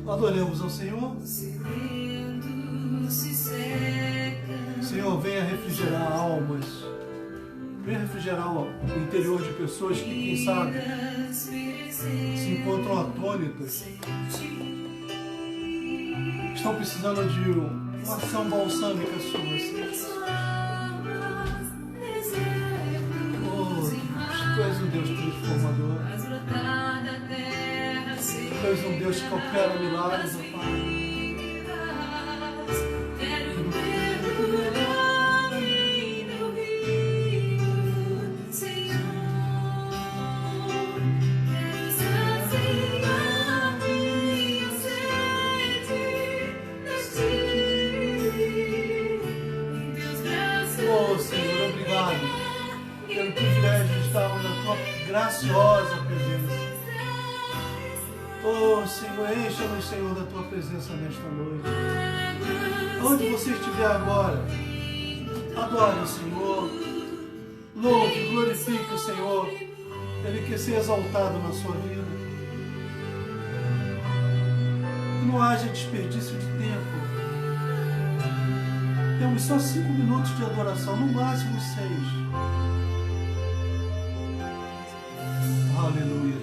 Adoremos ao Senhor. Senhor, venha refrigerar almas. Venha refrigerar o interior de pessoas que, quem sabe, se encontram atônitas. Estão precisando de uma ação balsâmica sua, Senhor. Oh, Tu és um Deus transformador. Tu és um Deus que opera milagres, ó Pai. Oh, Senhor, obrigado pelo privilégio de estarmos na Tua graciosa presença. Oh, Senhor, encha-nos, Senhor, da Tua presença nesta noite. Onde você estiver agora, adore o Senhor, louve, glorifique o Senhor, Ele quer ser exaltado na sua vida. Que não haja desperdício de tempo. Temos só 5 minutos de adoração, no máximo 6. Aleluia.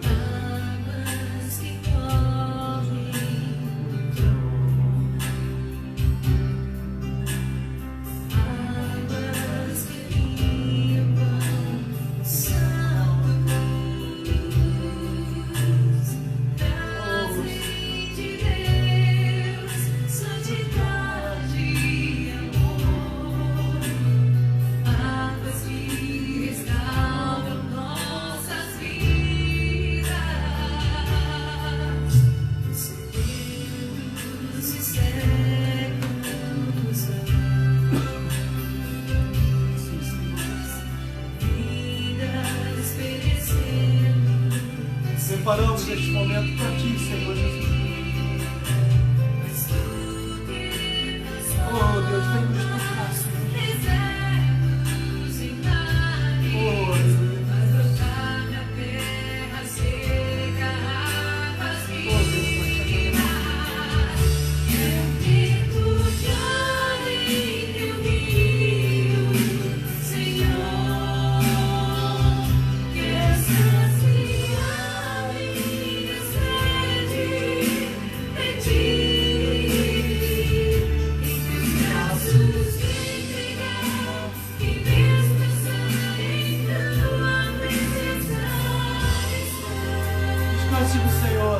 Preparamos este momento para Ti, Senhor Jesus. Oh, Deus, vem nos tocar, Senhor Jesus. Oh, aleluia. Oh, Deus, nós te descanse no Senhor.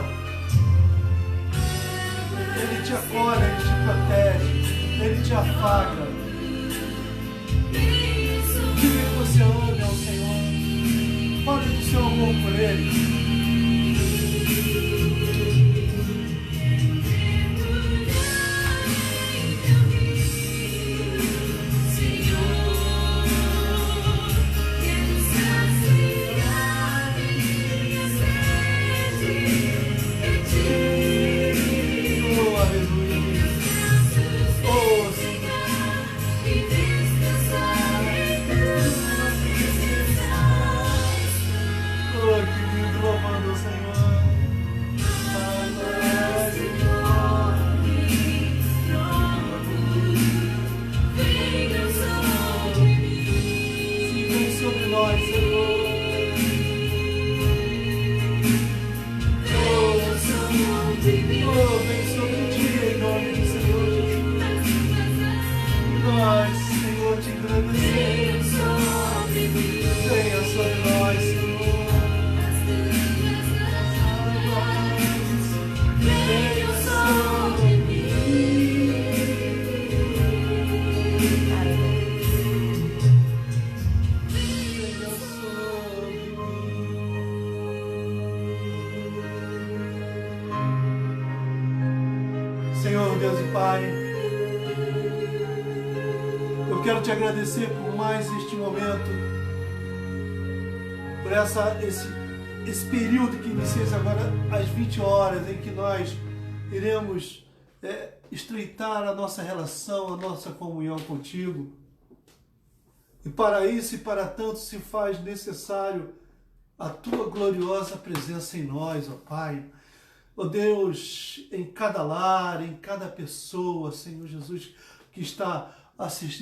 Ele te acolhe, Ele te protege, Ele te afaga. Diga que você ame ao Senhor. Fale do seu amor por Ele. nós, Senhor, te agradecemos. Venha sobre nós, Senhor. Venha sobre mim. Venha sobre mim. Senhor, Deus e Pai, eu quero te agradecer por mais este momento, por esse período que inicia agora às 20 horas, em que nós iremos estreitar a nossa relação, a nossa comunhão contigo. E para isso e para tanto se faz necessário a tua gloriosa presença em nós, ó Pai. Ó Deus, em cada lar, em cada pessoa, Senhor Jesus, que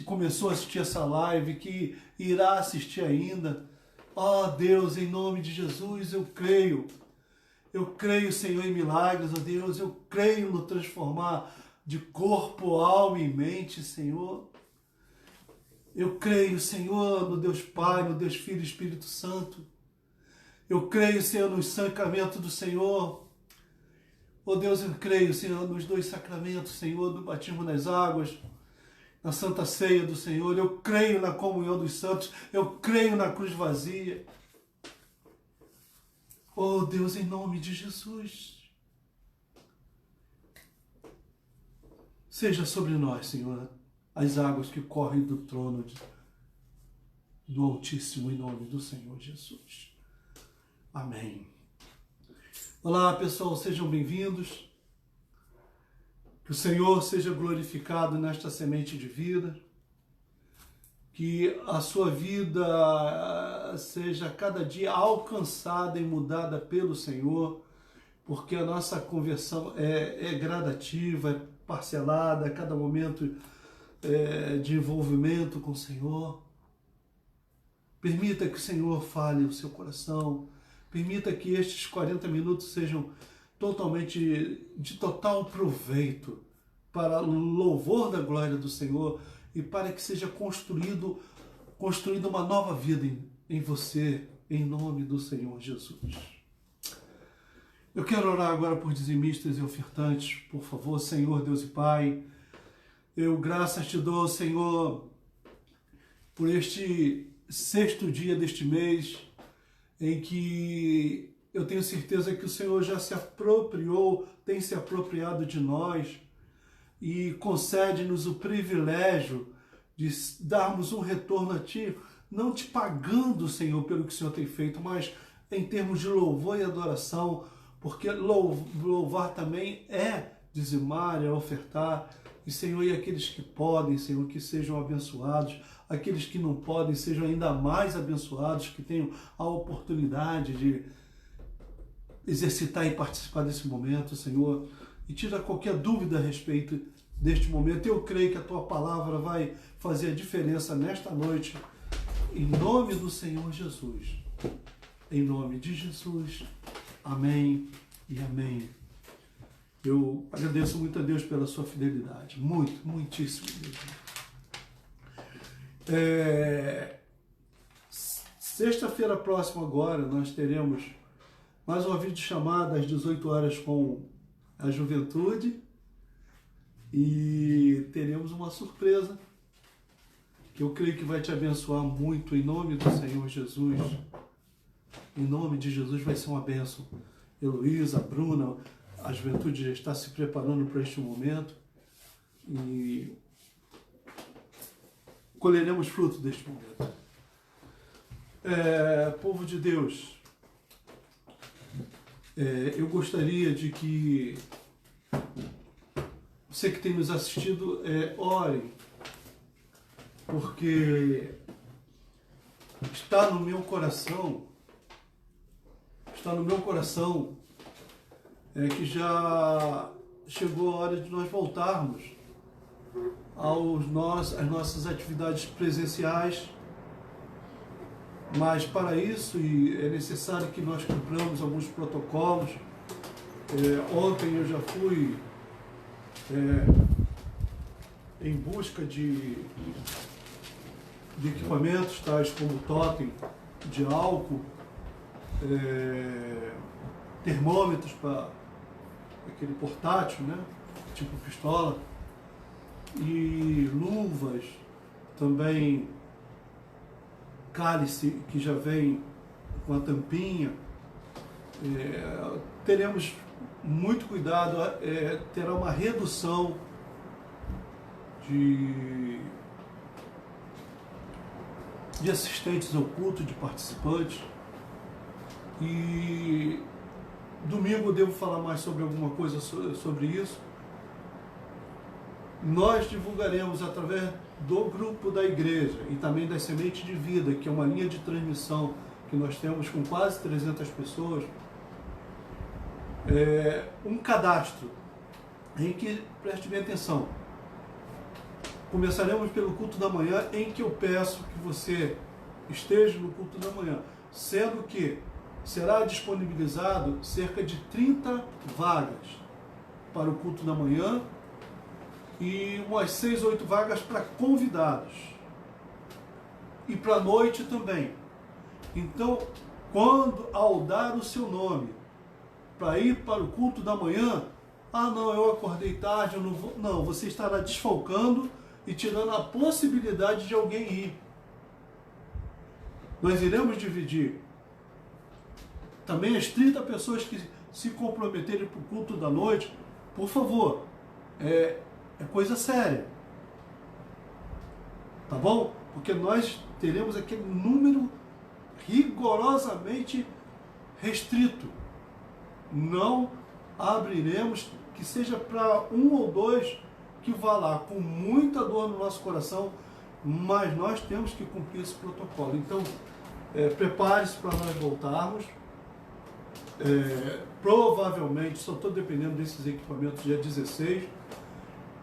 começou a assistir essa live, que irá assistir ainda. Ó Deus, em nome de Jesus, eu creio, Senhor, em milagres, ó Deus, eu creio no transformar de corpo, alma e mente, Senhor. Eu creio, Senhor, no Deus Pai, no Deus Filho e Espírito Santo. Eu creio, Senhor, no sacramento do Senhor. Ó Deus, eu creio, Senhor, nos dois sacramentos, Senhor, do batismo nas águas, na Santa Ceia do Senhor. Eu creio na comunhão dos santos. Eu creio na cruz vazia. Oh Deus, em nome de Jesus, seja sobre nós, Senhor, as águas que correm do trono do Altíssimo, em nome do Senhor Jesus. Amém. Olá, pessoal, sejam bem-vindos. Que o Senhor seja glorificado nesta semente de vida, que a sua vida seja cada dia alcançada e mudada pelo Senhor, porque a nossa conversão é gradativa, é parcelada, a cada momento de envolvimento com o Senhor. Permita que o Senhor fale o seu coração, permita que estes 40 minutos sejam totalmente de total proveito para o louvor da glória do Senhor e para que seja construída uma nova vida em você, em nome do Senhor Jesus. Eu quero orar agora por dizimistas e ofertantes, por favor, Senhor Deus e Pai. Eu graças te dou, Senhor, por este 6º dia deste mês, em que eu tenho certeza que o Senhor já se apropriou, tem se apropriado de nós e concede-nos o privilégio de darmos um retorno a Ti, não te pagando, Senhor, pelo que o Senhor tem feito, mas em termos de louvor e adoração, porque louvar também é dizimar, é ofertar. E, Senhor, e aqueles que podem, Senhor, que sejam abençoados, aqueles que não podem, sejam ainda mais abençoados, que tenham a oportunidade de exercitar e participar desse momento, Senhor, e tira qualquer dúvida a respeito deste momento. Eu creio que a Tua palavra vai fazer a diferença nesta noite, em nome do Senhor Jesus. Em nome de Jesus. Amém e amém. Eu agradeço muito a Deus pela sua fidelidade. Muito, muitíssimo mesmo. Sexta-feira próxima agora nós teremos mais uma videochamada às 18 horas com a juventude e teremos uma surpresa que eu creio que vai te abençoar muito em nome do Senhor Jesus. Em nome de Jesus vai ser uma bênção. Heloísa, Bruna, a juventude já está se preparando para este momento e colheremos fruto deste momento. Povo de Deus, eu gostaria de que você que tem nos assistido, ore, porque está no meu coração que já chegou a hora de nós voltarmos às nossas atividades presenciais, mas para isso é necessário que nós cumpramos alguns protocolos. Ontem eu já fui em busca de equipamentos tais como totem de álcool, termômetros para aquele portátil, né, tipo pistola, e luvas, também cálice que já vem com a tampinha. Teremos muito cuidado, terá uma redução de assistentes ao culto, de participantes. E domingo eu devo falar mais sobre alguma coisa sobre isso. Nós divulgaremos através do grupo da igreja e também das Sementes de Vida, que é uma linha de transmissão que nós temos com quase 300 pessoas, um cadastro em que, preste bem atenção, começaremos pelo culto da manhã, em que eu peço que você esteja no culto da manhã, sendo que será disponibilizado cerca de 30 vagas para o culto da manhã e umas 6 ou 8 vagas para convidados. E para a noite também. Então, ao dar o seu nome para ir para o culto da manhã, não, eu acordei tarde, eu não vou. Não, você estará desfalcando e tirando a possibilidade de alguém ir. Nós iremos dividir também as 30 pessoas que se comprometerem para o culto da noite. Por favor, é coisa séria, tá bom? Porque nós teremos aquele número rigorosamente restrito. Não abriremos, que seja para 1 ou 2 que vá lá com muita dor no nosso coração, mas nós temos que cumprir esse protocolo. Então, prepare-se para nós voltarmos. Provavelmente, só estou dependendo desses equipamentos, dia 16.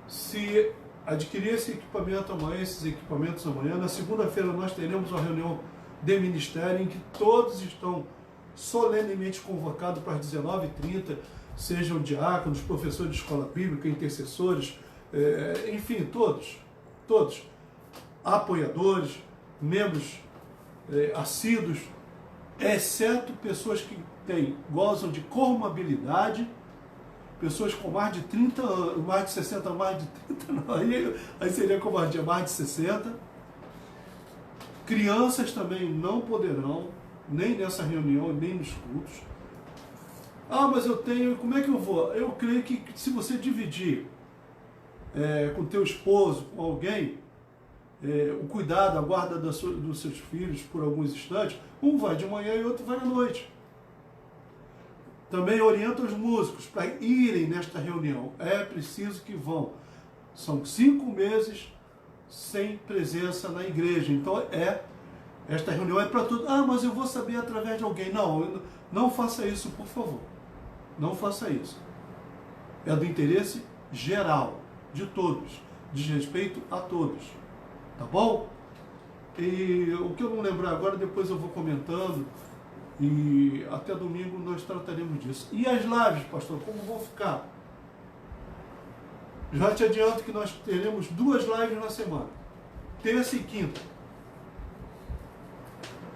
Se adquirir esse equipamento amanhã, esses equipamentos amanhã, na segunda-feira nós teremos uma reunião de ministério em que todos estão solenemente convocados para as 19h30, sejam diáconos, professores de escola bíblica, intercessores, enfim, todos, apoiadores, membros assíduos, exceto pessoas que gozam de comorbilidade, pessoas com mais de 30 anos, mais de 60, mais de 30, não, aí seria covardia, mais de 60. Crianças também não poderão, nem nessa reunião, nem nos cultos. Mas eu tenho, como é que eu vou? Eu creio que se você dividir com teu esposo, com alguém, o cuidado, a guarda dos seus filhos por alguns instantes, um vai de manhã e outro vai à noite. Também orienta os músicos para irem nesta reunião. É preciso que vão. São 5 meses sem presença na igreja. Então, esta reunião é para tudo. Mas eu vou saber através de alguém. Não faça isso, por favor. Não faça isso. É do interesse geral, de todos. Diz respeito a todos. Tá bom? E o que eu não lembrar agora, depois eu vou comentando. E até domingo nós trataremos disso. E as lives, pastor, como vão ficar? Já te adianto que nós teremos 2 lives na semana. Terça e quinta.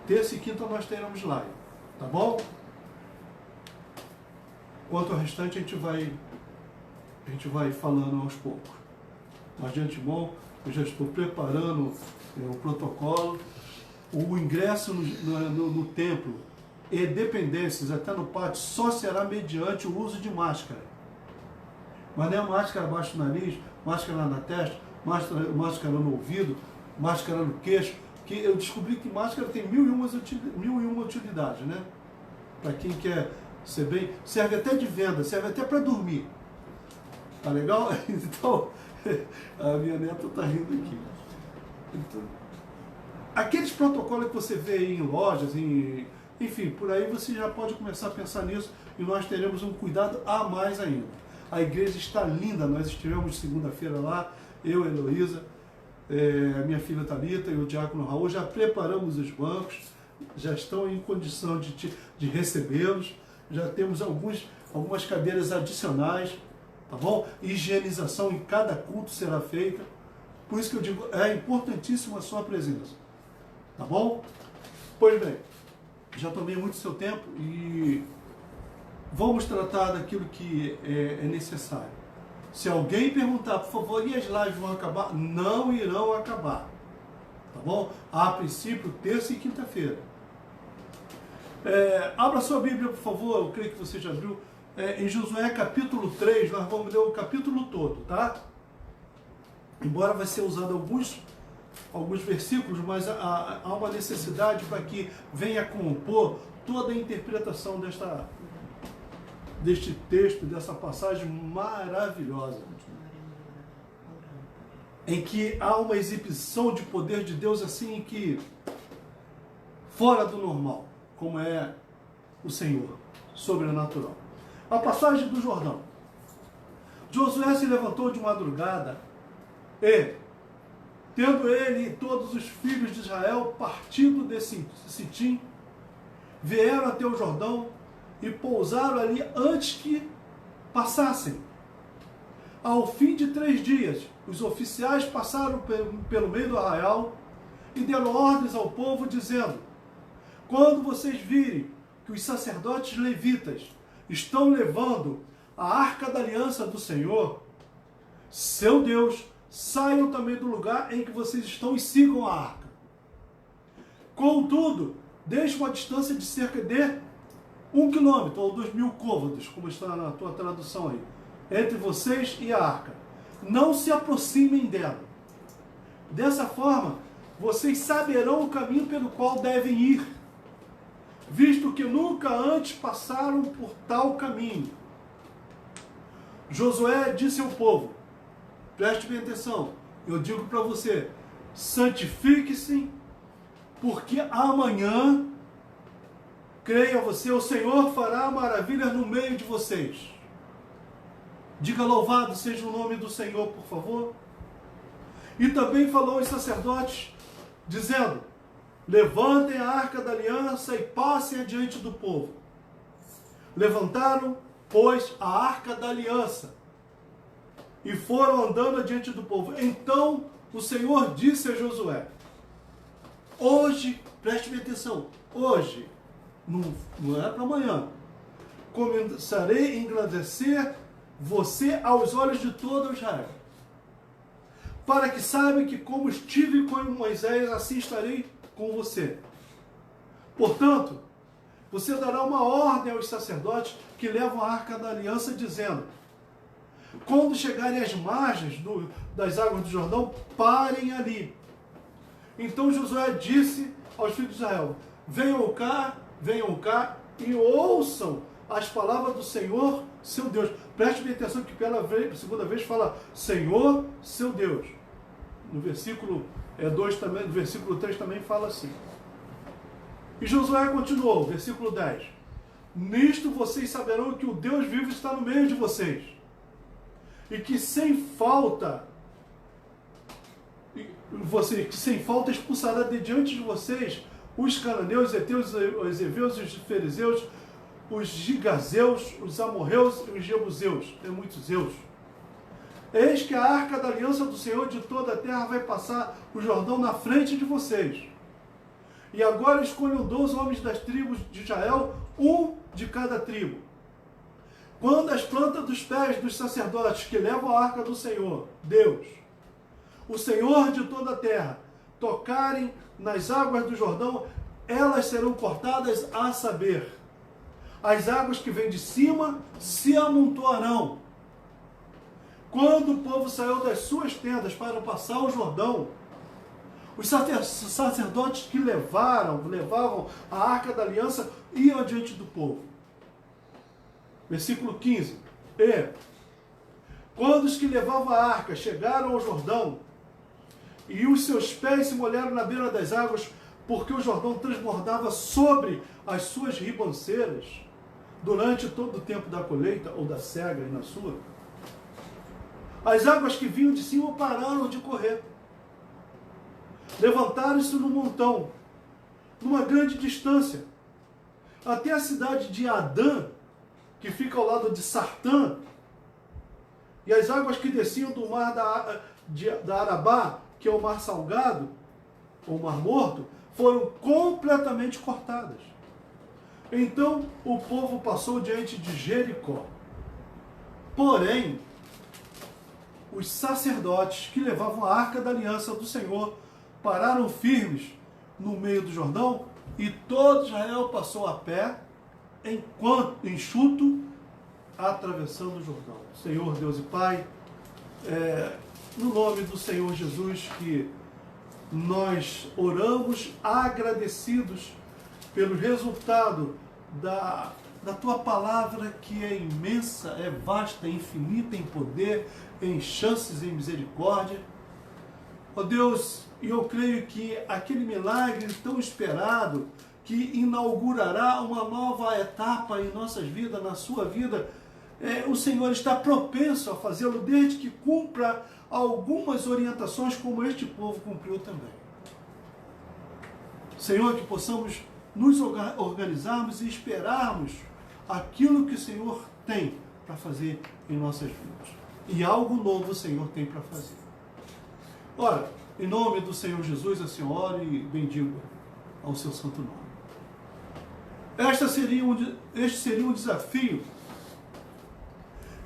Terça e quinta nós teremos live. Tá bom? Quanto ao restante a gente vai falando aos poucos. Mas de antemão, eu já estou preparando o protocolo. O ingresso no templo e dependências, até no pátio, só será mediante o uso de máscara. Mas não é máscara abaixo do nariz, máscara na testa, máscara no ouvido, máscara no queixo, que eu descobri que máscara tem mil e uma utilidades, né? Para quem quer ser bem, serve até de venda, serve até para dormir. Tá legal? Então, a minha neta está rindo aqui. Então, aqueles protocolos que você vê em lojas, enfim, por aí você já pode começar a pensar nisso e nós teremos um cuidado a mais ainda. A igreja está linda, nós estivemos segunda-feira lá, eu, a Heloísa, a minha filha Thalita e o diácono Raul, já preparamos os bancos, já estão em condição de recebê-los, já temos algumas cadeiras adicionais, tá bom? Higienização em cada culto será feita, Por isso que eu digo, é importantíssima a sua presença. Tá bom? Pois bem, já tomei muito seu tempo e vamos tratar daquilo que é necessário. Se alguém perguntar, por favor, e as lives vão acabar? Não irão acabar. Tá bom? A princípio, terça e quinta-feira. Abra sua Bíblia, por favor, eu creio que você já abriu. Em Josué capítulo 3, nós vamos ler o capítulo todo, tá? Embora vai ser usado alguns versículos, mas há uma necessidade para que venha compor toda a interpretação deste texto, dessa passagem maravilhosa, em que há uma exibição de poder de Deus assim que fora do normal, como é o Senhor, sobrenatural. A passagem do Jordão. Josué se levantou de madrugada e, tendo ele e todos os filhos de Israel partido de Sitim, vieram até o Jordão e pousaram ali antes que passassem. Ao fim de 3 dias, os oficiais passaram pelo meio do arraial e deram ordens ao povo, dizendo: quando vocês virem que os sacerdotes levitas estão levando a arca da aliança do Senhor, seu Deus, saiam também do lugar em que vocês estão e sigam a arca. Contudo, deixe uma distância de cerca de 1 quilômetro, ou 2.000 côvados, como está na tua tradução aí, entre vocês e a arca. Não se aproximem dela. Dessa forma, vocês saberão o caminho pelo qual devem ir, visto que nunca antes passaram por tal caminho. Josué disse ao povo, preste bem atenção, eu digo para você, santifique-se, porque amanhã, creia você, o Senhor fará maravilhas no meio de vocês. Diga louvado seja o nome do Senhor, por favor. E também falou aos sacerdotes, dizendo, levantem a arca da aliança e passem adiante do povo. Levantaram, pois, a arca da aliança e foram andando adiante do povo. Então o Senhor disse a Josué, hoje, preste bem atenção, hoje, não é para amanhã, começarei a engrandecer você aos olhos de todo Israel, para que saiba que como estive com Moisés, assim estarei com você. Portanto, você dará uma ordem aos sacerdotes que levam a arca da aliança, dizendo, quando chegarem às margens das águas do Jordão, parem ali. Então Josué disse aos filhos de Israel, venham cá e ouçam as palavras do Senhor, seu Deus. Preste bem atenção que pela segunda vez fala Senhor, seu Deus. No versículo 2 também, no versículo 3 também fala assim. E Josué continuou, versículo 10. Nisto vocês saberão que o Deus vivo está no meio de vocês, e que sem falta expulsará de diante de vocês os cananeus, os heteus, os heveus, os fariseus, os gigazeus, os amorreus e os jebuseus. Tem muitos zeus. Eis que a arca da aliança do Senhor de toda a terra vai passar o Jordão na frente de vocês. E agora escolham 12 homens das tribos de Israel, um de cada tribo. Quando as plantas dos pés dos sacerdotes que levam a arca do Senhor, Deus, o Senhor de toda a terra, tocarem nas águas do Jordão, elas serão cortadas, a saber, as águas que vêm de cima se amontoarão. Quando o povo saiu das suas tendas para passar o Jordão, os sacerdotes que levavam a arca da aliança iam adiante do povo. Versículo 15. E, quando os que levavam a arca chegaram ao Jordão, e os seus pés se molharam na beira das águas, porque o Jordão transbordava sobre as suas ribanceiras, durante todo o tempo da colheita, ou da cega e na sua, as águas que vinham de cima pararam de correr. Levantaram-se no montão, numa grande distância, até a cidade de Adã, que fica ao lado de Sartã, e as águas que desciam do mar da Arabá, que é o Mar Salgado, ou Mar Morto, foram completamente cortadas. Então o povo passou diante de Jericó. Porém, os sacerdotes que levavam a arca da aliança do Senhor pararam firmes no meio do Jordão, e todo Israel passou a pé, enxuto, atravessando o Jordão. Senhor Deus e Pai, no nome do Senhor Jesus, que nós oramos agradecidos pelo resultado da Tua palavra, que é imensa, é vasta, é infinita em poder, em chances, em misericórdia. Ó Deus, e eu creio que aquele milagre tão esperado, que inaugurará uma nova etapa em nossas vidas, na sua vida, o Senhor está propenso a fazê-lo, desde que cumpra algumas orientações, como este povo cumpriu também. Senhor, que possamos nos organizarmos e esperarmos aquilo que o Senhor tem para fazer em nossas vidas. E algo novo o Senhor tem para fazer. Ora, em nome do Senhor Jesus, a Senhora, e bendigo ao seu santo nome. Este seria um desafio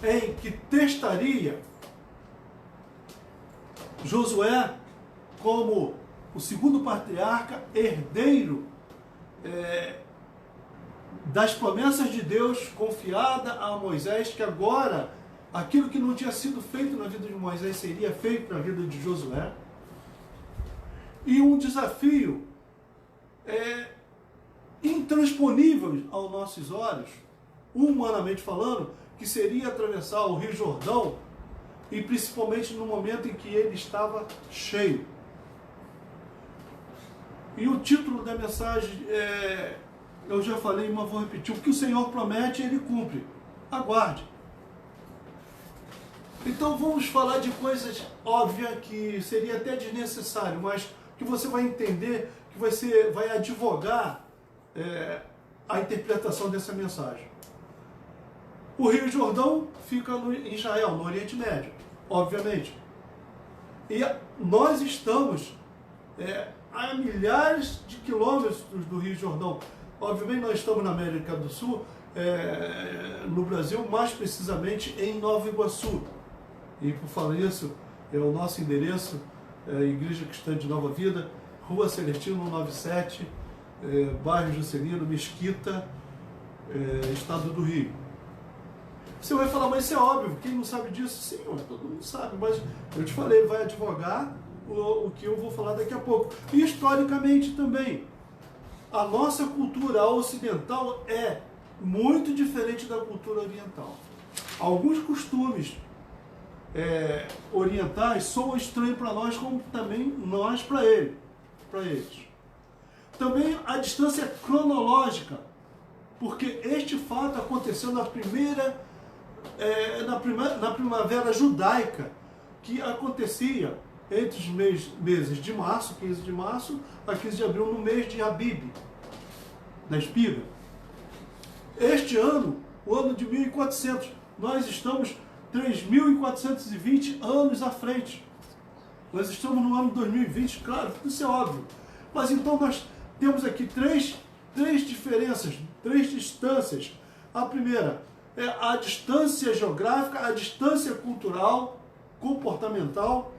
em que testaria Josué como o segundo patriarca, herdeiro das promessas de Deus confiada a Moisés, que agora aquilo que não tinha sido feito na vida de Moisés seria feito na vida de Josué. E um desafio intransponível aos nossos olhos, humanamente falando, que seria atravessar o Rio Jordão, e principalmente no momento em que ele estava cheio. E o título da mensagem, eu já falei, mas vou repetir: o que o Senhor promete, Ele cumpre. Aguarde. Então vamos falar de coisas óbvias, que seria até desnecessário, mas que você vai entender, que você vai advogar a interpretação dessa mensagem. O Rio Jordão fica em Israel, no Oriente Médio, obviamente. E nós estamos a milhares de quilômetros do Rio Jordão. Obviamente nós estamos na América do Sul, no Brasil, mais precisamente em Nova Iguaçu. E por falar isso, o nosso endereço, Igreja Cristã de Nova Vida, Rua Celestino 97, bairro Juscelino, Mesquita, Estado do Rio. Você vai falar, mas isso é óbvio, quem não sabe disso? Sim, todo mundo sabe, mas eu te falei, ele vai advogar o que eu vou falar daqui a pouco. E historicamente também, a nossa cultura ocidental é muito diferente da cultura oriental. Alguns costumes orientais são estranhos para nós, como também nós para eles. Também a distância cronológica, porque este fato aconteceu na primavera judaica, que acontecia entre os meses de março, 15 de março, a 15 de abril, no mês de Abib, da espiga. Este ano, o ano de 1400, nós estamos 3.420 anos à frente. Nós estamos no ano 2020, claro, isso é óbvio. Mas então nós temos aqui três diferenças, três distâncias. A primeira é a distância geográfica, a distância cultural, comportamental,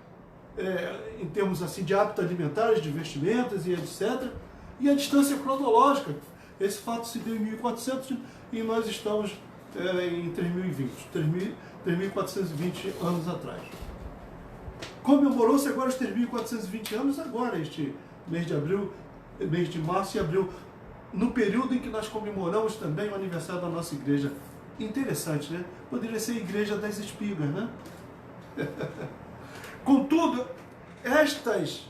em termos assim de hábitos alimentares, de vestimentas e etc. E a distância cronológica. Esse fato se deu em 1400 e nós estamos em 3020, 3.420 anos atrás. Comemorou-se agora os 3.420 anos, agora este mês de abril, mês de março e abril, no período em que nós comemoramos também o aniversário da nossa igreja. Interessante, né? Poderia ser a Igreja das Espigas, né? Contudo, estas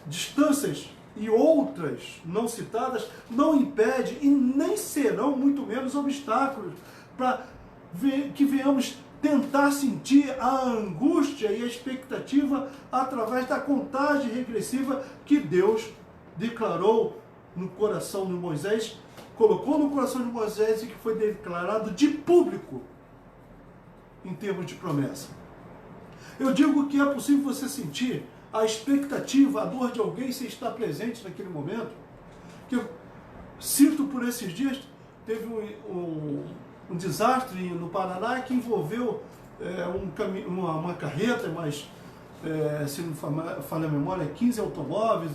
distâncias e outras não citadas não impedem e nem serão muito menos obstáculos para que venhamos tentar sentir a angústia e a expectativa através da contagem regressiva que Deus declarou no coração de Moisés, colocou no coração de Moisés e que foi declarado de público em termos de promessa. Eu digo que é possível você sentir a expectativa, a dor de alguém sem estar presente naquele momento. Que eu sinto por esses dias, teve um desastre no Paraná que envolveu uma carreta, mas, se não falha a memória, 15 automóveis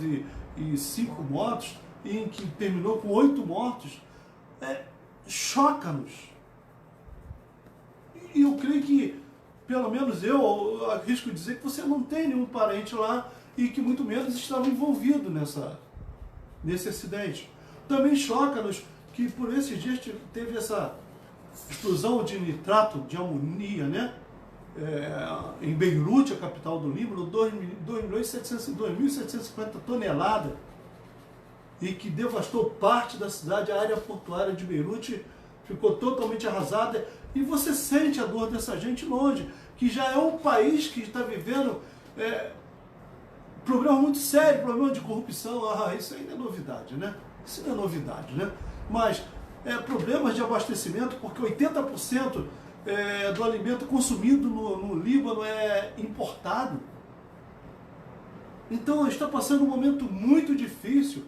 e 5 motos, em que terminou com 8 mortos. Choca-nos. E eu creio que, pelo menos eu arrisco dizer que você não tem nenhum parente lá e que muito menos estava envolvido nesse acidente. Também choca-nos que por esses dias teve essa explosão de nitrato de amonia, né? Em Beirute, a capital do Líbano, 2.750 toneladas, e que devastou parte da cidade. A área portuária de Beirute ficou totalmente arrasada, e você sente a dor dessa gente longe, que já é um país que está vivendo problema muito sério, problema de corrupção. Isso aí não é novidade, né? Isso não é novidade, né? Mas problemas de abastecimento, porque 80% do alimento consumido no Líbano é importado. Então está passando um momento muito difícil,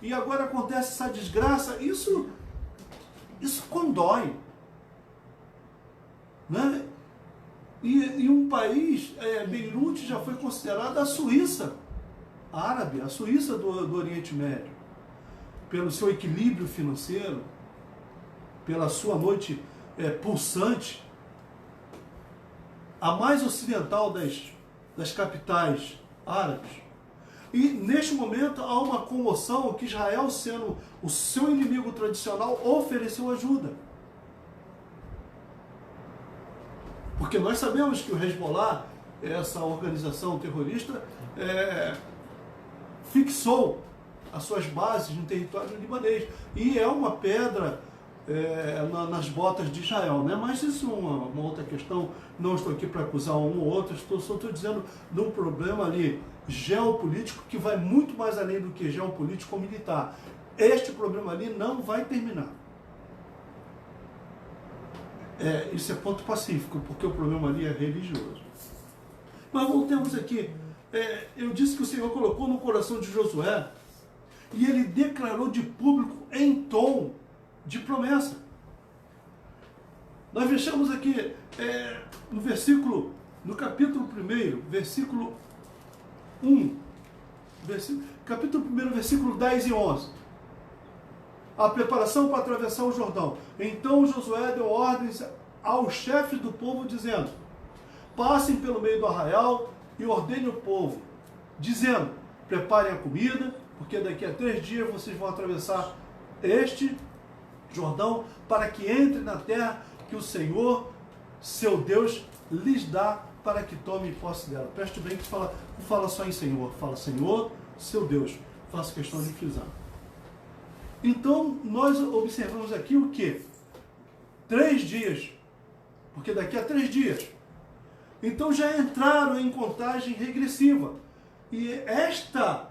e agora acontece essa desgraça. Isso condói, né? E um país, Beirute já foi considerada a Suíça árabe, a Suíça do Oriente Médio, pelo seu equilíbrio financeiro, pela sua noite pulsante, a mais ocidental das capitais árabes. E neste momento há uma comoção que Israel, sendo o seu inimigo tradicional, ofereceu ajuda. Porque nós sabemos que o Hezbollah, essa organização terrorista, fixou as suas bases no território libanês. E é uma pedra nas botas de Israel, né? Mas isso é uma outra questão. Não estou aqui para acusar um ou outro, só estou dizendo de um problema ali geopolítico que vai muito mais além do que geopolítico ou militar. Este problema ali não vai terminar. Isso é ponto pacífico, porque o problema ali é religioso. Mas voltemos aqui. Eu disse que o Senhor colocou no coração de Josué, e ele declarou de público em tom de promessa. Nós fechamos aqui no capítulo 1, versículo 1, capítulo 1, versículo 10 e 11. A preparação para atravessar o Jordão. Então Josué deu ordens aos chefes do povo, dizendo: passem pelo meio do arraial e ordene o povo, dizendo: preparem a comida, porque daqui a 3 dias vocês vão atravessar este Jordão, para que entrem na terra que o Senhor, seu Deus, lhes dá, para que tomem posse dela. Preste bem que não fala só em Senhor, fala Senhor, seu Deus. Faço questão de frisar. Então, nós observamos aqui o quê? 3 dias. Porque daqui a 3 dias. Então já entraram em contagem regressiva. E esta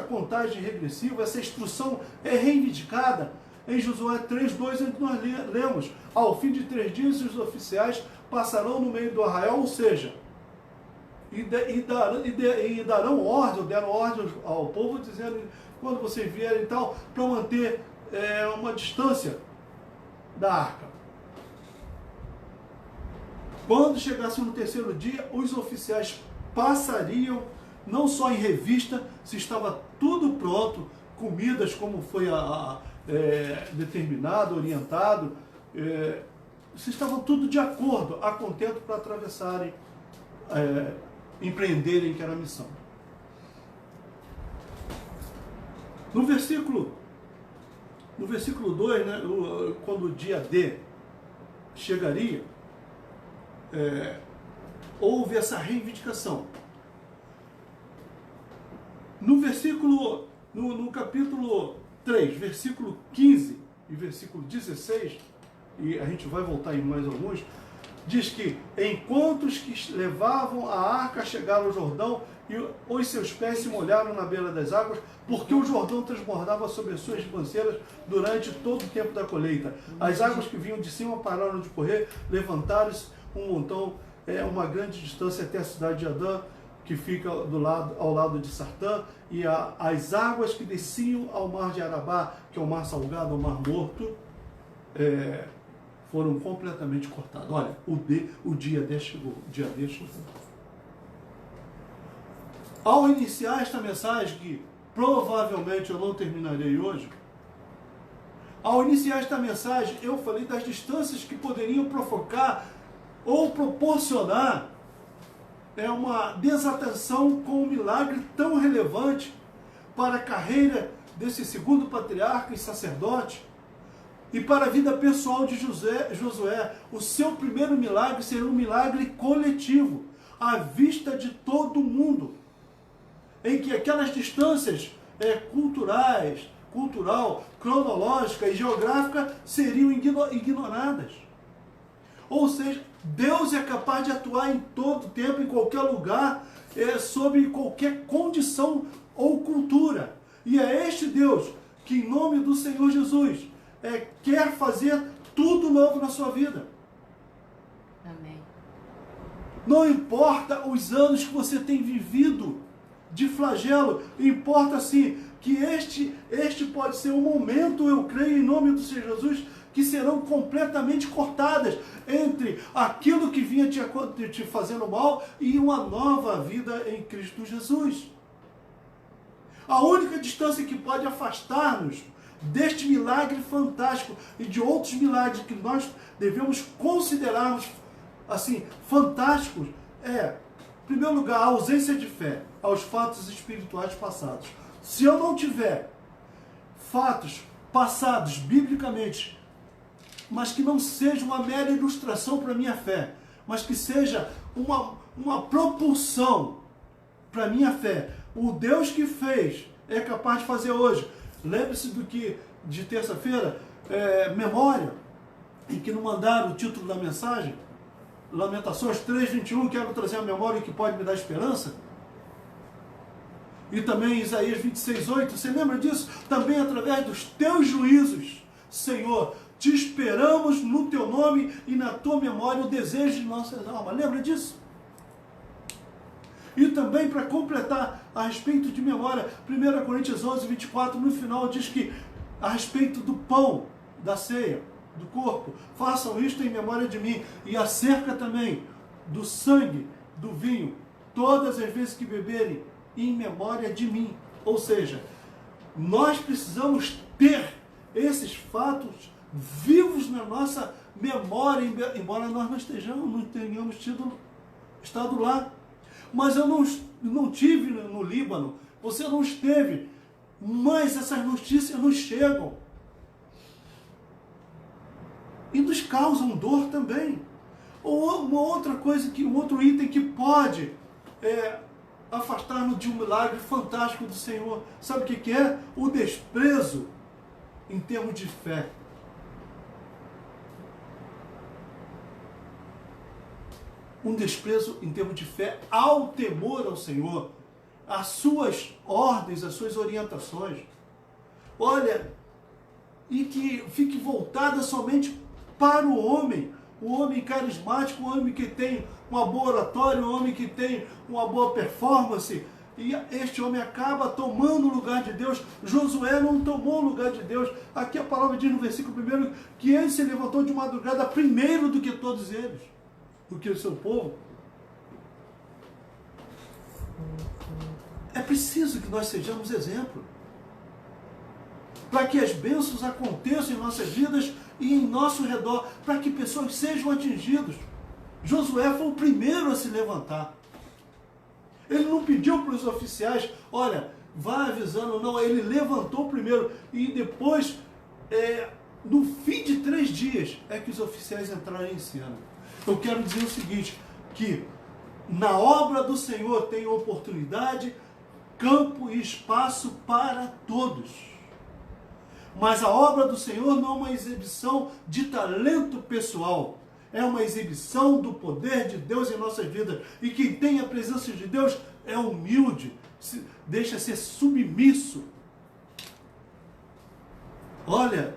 contagem regressiva, essa instrução é reivindicada em Josué 3:2, onde nós lemos: ao fim de 3 dias os oficiais passarão no meio do arraial, ou seja, deram ordem ao povo, dizendo: quando vocês vierem e tal, para manter uma distância da arca. Quando chegasse no 3º dia, os oficiais passariam não só em revista se estava tudo pronto, comidas como foi determinado, orientado, se estavam tudo de acordo, a contento para atravessarem, empreenderem aquela missão. No versículo 2, né, quando o dia D chegaria, houve essa reivindicação. No capítulo 3, versículo 15 e versículo 16, e a gente vai voltar em mais alguns, diz que enquanto os que levavam a arca chegaram ao Jordão, e os seus pés se molharam na beira das águas, porque o Jordão transbordava sobre as suas ribanceiras durante todo o tempo da colheita. As águas que vinham de cima pararam de correr, levantaram-se um montão é uma grande distância até a cidade de Adã, que fica ao lado de Sartã, e as águas que desciam ao mar de Arabá, que é o mar salgado, o mar morto, foram completamente cortadas. Olha, o dia D chegou. O dia D chegou. Ao iniciar esta mensagem, que provavelmente eu não terminarei hoje, ao iniciar esta mensagem, eu falei das distâncias que poderiam provocar ou proporcionar uma desatenção com um milagre tão relevante para a carreira desse segundo patriarca e sacerdote e para a vida pessoal de Josué. O seu primeiro milagre será um milagre coletivo, à vista de todo mundo, em que aquelas distâncias cultural, cronológica e geográfica seriam ignoradas. Ou seja, Deus é capaz de atuar em todo tempo, em qualquer lugar, sob qualquer condição ou cultura. E é este Deus que, em nome do Senhor Jesus, quer fazer tudo novo na sua vida. Amém. Não importa os anos que você tem vivido de flagelo, importa sim que este pode ser um momento, eu creio, em nome do Senhor Jesus, que serão completamente cortadas entre aquilo que vinha te fazendo mal e uma nova vida em Cristo Jesus. A única distância que pode afastar-nos deste milagre fantástico e de outros milagres que nós devemos considerarmos assim fantásticos em primeiro lugar, a ausência de fé aos fatos espirituais passados. Se eu não tiver fatos passados biblicamente, mas que não seja uma mera ilustração para a minha fé, mas que seja uma propulsão para a minha fé, o Deus que fez é capaz de fazer hoje. Lembre-se do que de terça-feira, memória, em que não mandaram o título da mensagem, Lamentações 3:21, quero trazer a memória que pode me dar esperança. E também Isaías 26:8, você lembra disso? Também através dos teus juízos, Senhor, te esperamos no teu nome e na tua memória o desejo de nossas almas. Lembra disso? E também para completar a respeito de memória, 1 Coríntios 11:24, no final diz que a respeito do pão, da ceia, do corpo, façam isto em memória de mim. E acerca também do sangue, do vinho, todas as vezes que beberem, em memória de mim. Ou seja, nós precisamos ter esses fatos vivos na nossa memória, embora nós não tenhamos estado lá. Mas eu não tive no Líbano, você não esteve, mas essas notícias nos chegam e nos causam dor também. Ou uma outra coisa, um outro item que pode afastar-nos de um milagre fantástico do Senhor, sabe o que é? O desprezo em termos de fé. Um desprezo em termos de fé ao temor ao Senhor, às suas ordens, às suas orientações. Olha, e que fique voltada somente para o homem carismático, o homem que tem uma boa oratória, o homem que tem uma boa performance, e este homem acaba tomando o lugar de Deus. Josué não tomou o lugar de Deus. Aqui a palavra diz no versículo 1 que ele se levantou de madrugada primeiro do que todos eles, do que o seu povo. É preciso que nós sejamos exemplo, para que as bênçãos aconteçam em nossas vidas e em nosso redor, para que pessoas sejam atingidas. Josué foi o primeiro a se levantar. Ele não pediu para os oficiais, olha, vá avisando, não, ele levantou primeiro e depois, no fim de 3 dias, é que os oficiais entraram em cena. Eu quero dizer o seguinte, que na obra do Senhor tem oportunidade, campo e espaço para todos. Mas a obra do Senhor não é uma exibição de talento pessoal, é uma exibição do poder de Deus em nossas vidas. E quem tem a presença de Deus é humilde, deixa ser submisso. Olha,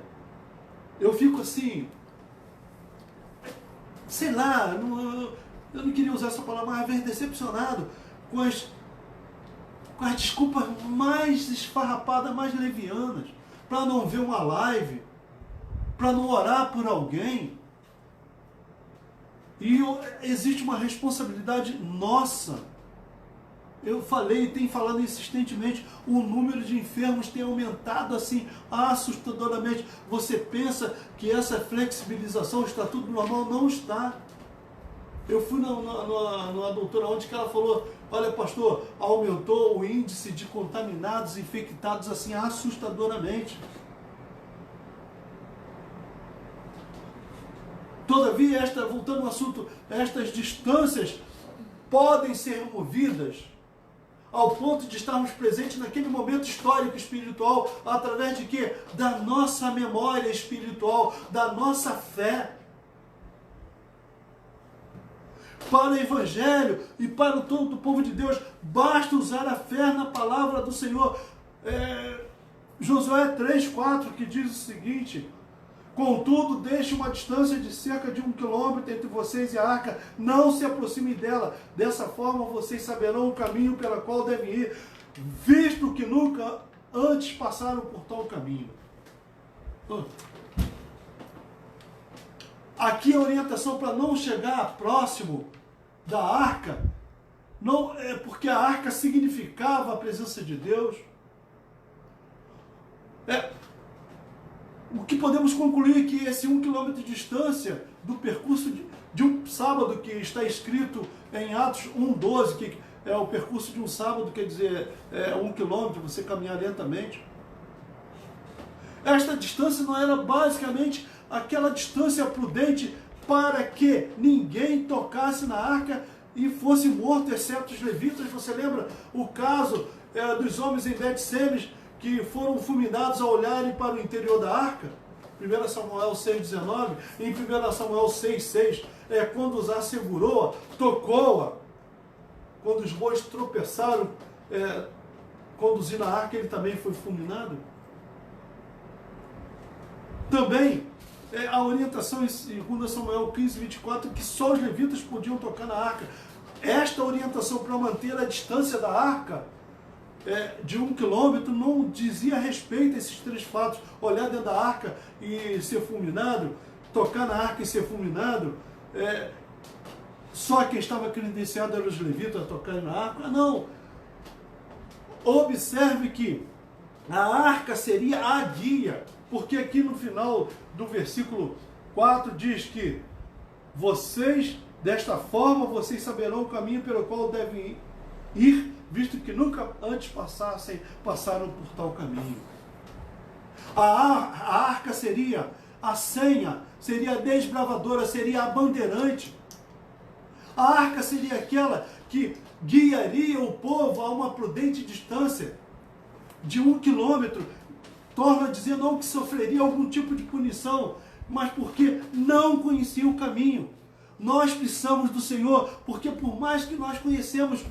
eu fico assim, sei lá, eu não queria usar essa palavra, mas às vezes decepcionado com as desculpas mais esfarrapadas, mais levianas, para não ver uma live, para não orar por alguém. E existe uma responsabilidade nossa. Eu falei e tenho falado insistentemente, o número de enfermos tem aumentado assim assustadoramente. Você pensa que essa flexibilização está tudo normal? Não está. Eu fui numa doutora ontem que ela falou, olha pastor, aumentou o índice de contaminados, infectados assim assustadoramente. Todavia, voltando ao assunto, estas distâncias podem ser removidas ao ponto de estarmos presentes naquele momento histórico espiritual, através de quê? Da nossa memória espiritual, da nossa fé. Para o Evangelho e para todo o povo de Deus, basta usar a fé na palavra do Senhor. Josué 3,4, que diz o seguinte: contudo, deixe uma distância de cerca de 1 quilômetro entre vocês e a arca, não se aproximem dela, dessa forma vocês saberão o caminho pelo qual devem ir, visto que nunca antes passaram por tal caminho. Aqui a orientação para não chegar próximo da arca, não é porque a arca significava a presença de Deus. O que podemos concluir é que esse 1 quilômetro de distância do percurso de um sábado, que está escrito em Atos 1,12, que é o percurso de um sábado, quer dizer, 1 quilômetro, você caminhar lentamente. Esta distância não era basicamente aquela distância prudente para que ninguém tocasse na arca e fosse morto, exceto os levitas. Você lembra o caso dos homens em Bet-Semes que foram fulminados ao olharem para o interior da arca? 1 Samuel 6,19, em 1 Samuel 6,6, quando os assegurou, tocou-a. Quando os bois tropeçaram, conduzindo a arca, ele também foi fulminado. Também, a orientação em 2 Samuel 15,24, que só os levitas podiam tocar na arca. Esta orientação para manter a distância da arca de 1 quilômetro não dizia respeito a esses três fatos: olhar dentro da arca e ser fulminado, tocar na arca e ser fulminado. Só quem estava credenciado eram os levitas a tocar na arca. Não. Observe que a arca seria a guia, porque aqui no final do versículo 4 diz que desta forma vocês saberão o caminho pelo qual devem ir, visto que nunca antes passaram por tal caminho. A arca seria a senha, seria a desbravadora, seria a bandeirante. A arca seria aquela que guiaria o povo a uma prudente distância de 1 quilômetro, torna a dizer não que sofreria algum tipo de punição, mas porque não conhecia o caminho. Nós precisamos do Senhor, porque por mais que nós conhecemos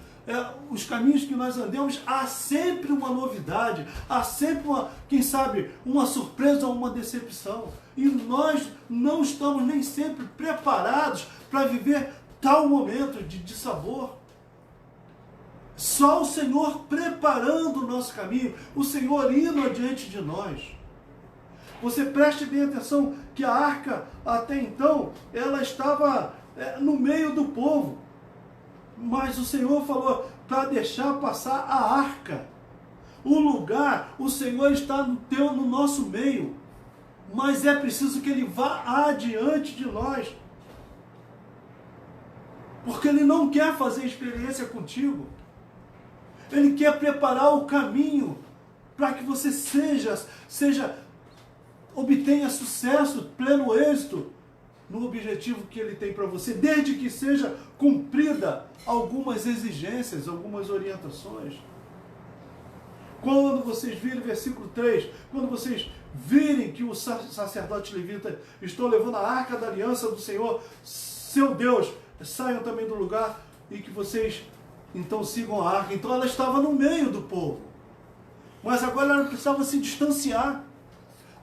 os caminhos que nós andemos, há sempre uma novidade, há sempre quem sabe, uma surpresa ou uma decepção. E nós não estamos nem sempre preparados para viver tal momento de sabor. Só o Senhor preparando o nosso caminho, o Senhor indo adiante de nós. Você preste bem atenção que a arca, até então, ela estava no meio do povo. Mas o Senhor falou para deixar passar a arca. O lugar, o Senhor está no nosso meio. Mas é preciso que Ele vá adiante de nós. Porque Ele não quer fazer experiência contigo. Ele quer preparar o caminho para que você obtenha sucesso, pleno êxito no objetivo que Ele tem para você, desde que seja cumprida algumas exigências, algumas orientações. Quando vocês virem versículo 3, quando vocês virem que o sacerdote levita estão levando a arca da aliança do Senhor, seu Deus, saiam também do lugar e que vocês então sigam a arca. Então ela estava no meio do povo, mas agora ela precisava se distanciar.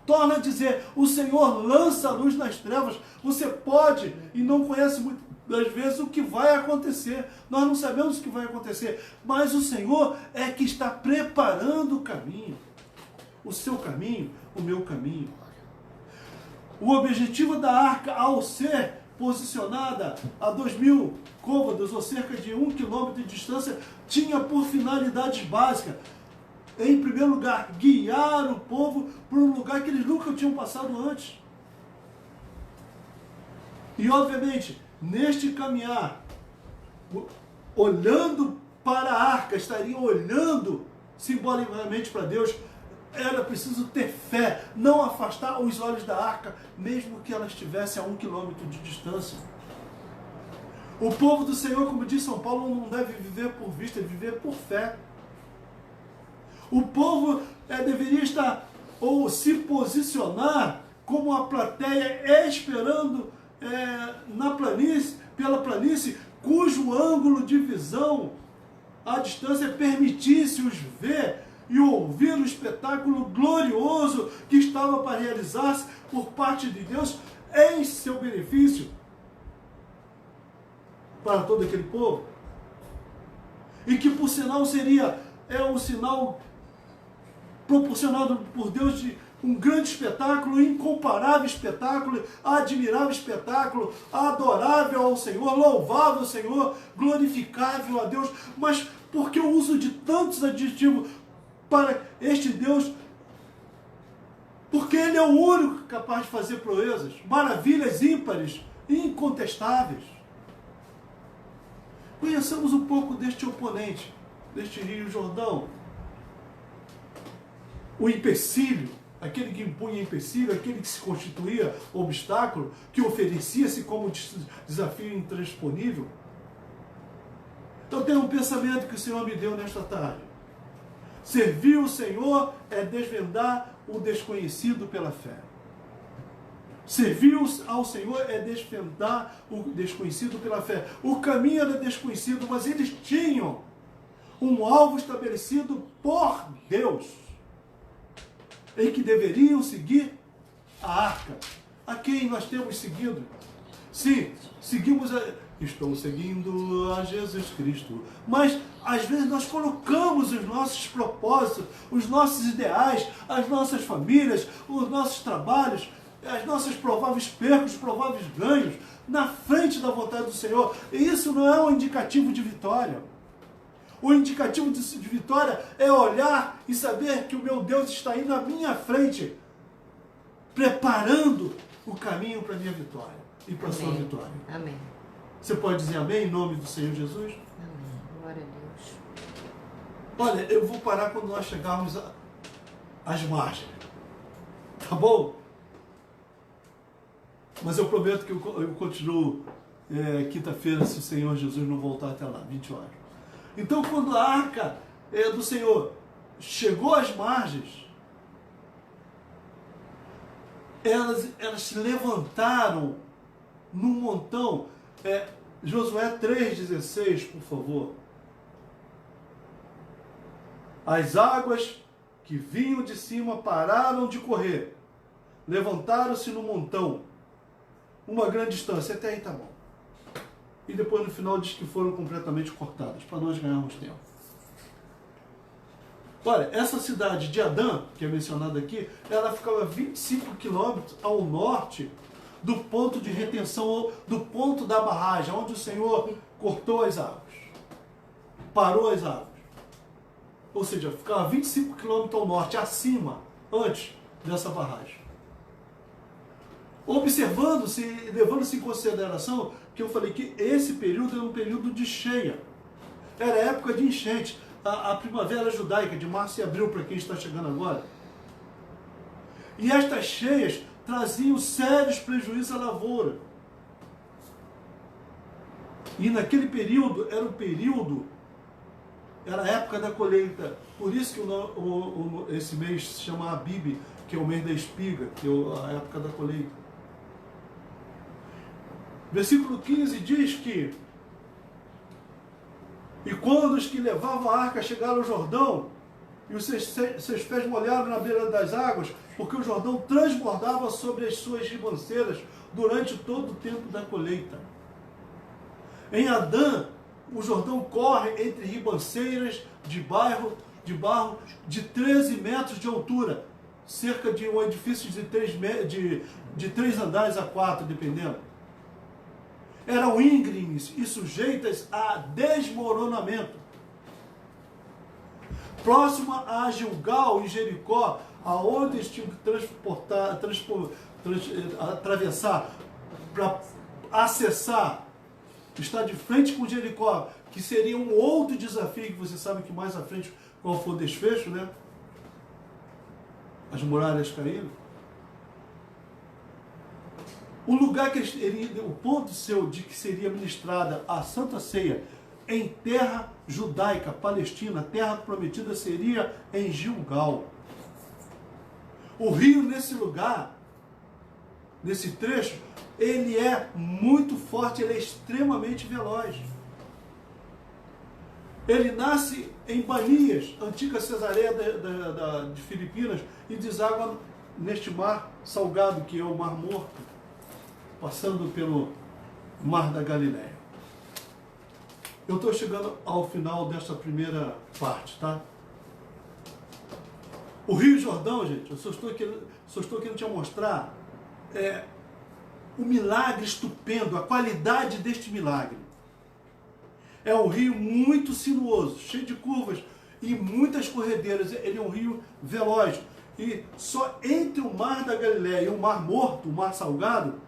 Torna a dizer, o Senhor lança a luz nas trevas. Você pode, e não conhece muito das vezes o que vai acontecer. Nós não sabemos o que vai acontecer, mas o Senhor é que está preparando o caminho. O seu caminho, o meu caminho. O objetivo da arca, ao ser posicionada a 2.000 côvados, ou cerca de 1 quilômetro de distância, tinha por finalidades básicas. Em primeiro lugar, guiar o povo para um lugar que eles nunca tinham passado antes. E, obviamente, neste caminhar, olhando para a arca, estariam olhando simbolicamente para Deus. Era preciso ter fé, não afastar os olhos da arca, mesmo que ela estivesse a 1 quilômetro de distância. O povo do Senhor, como diz São Paulo, não deve viver por vista, deve viver por fé. O povo deveria estar, ou se posicionar, como a plateia esperando na planície, pela planície, cujo ângulo de visão, a distância, permitisse-os ver e ouvir o espetáculo glorioso que estava para realizar-se por parte de Deus em seu benefício para todo aquele povo. E que, por sinal, seria um sinal proporcionado por Deus de um grande espetáculo, incomparável espetáculo, admirável espetáculo, adorável ao Senhor, louvável ao Senhor, glorificável a Deus. Mas por que o uso de tantos adjetivos para este Deus? Porque Ele é o único capaz de fazer proezas, maravilhas ímpares, incontestáveis. Conheçamos um pouco deste oponente, deste Rio Jordão. O empecilho, aquele que impunha empecilho, aquele que se constituía obstáculo, que oferecia-se como desafio intransponível. Então tem um pensamento que o Senhor me deu nesta tarde. Servir o Senhor é desvendar o desconhecido pela fé. Servir ao Senhor é desvendar o desconhecido pela fé. O caminho era desconhecido, mas eles tinham um alvo estabelecido por Deus, em que deveriam seguir a arca. A quem nós temos seguido? Sim, estou seguindo a Jesus Cristo. Mas, às vezes, nós colocamos os nossos propósitos, os nossos ideais, as nossas famílias, os nossos trabalhos, as nossas prováveis percas, os prováveis ganhos, na frente da vontade do Senhor. E isso não é um indicativo de vitória. O indicativo de vitória é olhar e saber que o meu Deus está aí na minha frente, preparando o caminho para a minha vitória e para a sua vitória. Amém. Você pode dizer amém em nome do Senhor Jesus? Amém. Glória a Deus. Olha, eu vou parar quando nós chegarmos às margens. Tá bom? Mas eu prometo que eu continuo quinta-feira, se o Senhor Jesus não voltar até lá, 20 horas. Então, quando a arca do Senhor chegou às margens, elas se levantaram num montão. Josué 3,16, por favor. As águas que vinham de cima pararam de correr, levantaram-se no montão, uma grande distância. Até aí tá bom. E depois no final diz que foram completamente cortadas, para nós ganharmos tempo. Olha, essa cidade de Adã, que é mencionada aqui, ela ficava 25 quilômetros ao norte do ponto de retenção, do ponto da barragem, onde o Senhor cortou as águas, parou as águas. Ou seja, ficava 25 quilômetros ao norte, acima, antes dessa barragem. Observando-se, levando-se em consideração que eu falei que esse período era um período de cheia. Era a época de enchente, a primavera judaica, de março e abril, para quem está chegando agora. E estas cheias traziam sérios prejuízos à lavoura. E naquele período, era a época da colheita. Por isso que esse mês se chama Abib, que é o mês da espiga, que é a época da colheita. Versículo 15 diz que: e quando os que levavam a arca chegaram ao Jordão, e os seus pés molharam na beira das águas, porque o Jordão transbordava sobre as suas ribanceiras durante todo o tempo da colheita. Em Adã, o Jordão corre entre ribanceiras de barro de 13 metros de altura, cerca de um edifício de 3 andares a 4, dependendo. Eram íngremes e sujeitas a desmoronamento. Próxima a Gilgal e Jericó, aonde eles tinham que atravessar para acessar, está de frente com Jericó, que seria um outro desafio, que você sabe que mais à frente qual foi o desfecho, né? As muralhas caíram. O lugar que o ponto seu de que seria ministrada a Santa Ceia em terra judaica, palestina, terra prometida, seria em Gilgal. O rio nesse lugar, nesse trecho, ele é muito forte, ele é extremamente veloz. Ele nasce em Banias, antiga Cesareia de Filipinas, e deságua neste mar salgado, que é o Mar Morto, passando pelo Mar da Galileia. Eu estou chegando ao final desta primeira parte, tá? O Rio Jordão, gente, eu só estou querendo te mostrar o milagre estupendo, a qualidade deste milagre. É um rio muito sinuoso, cheio de curvas e muitas corredeiras. Ele é um rio veloz. E só entre o Mar da Galileia e o Mar Morto, o Mar Salgado,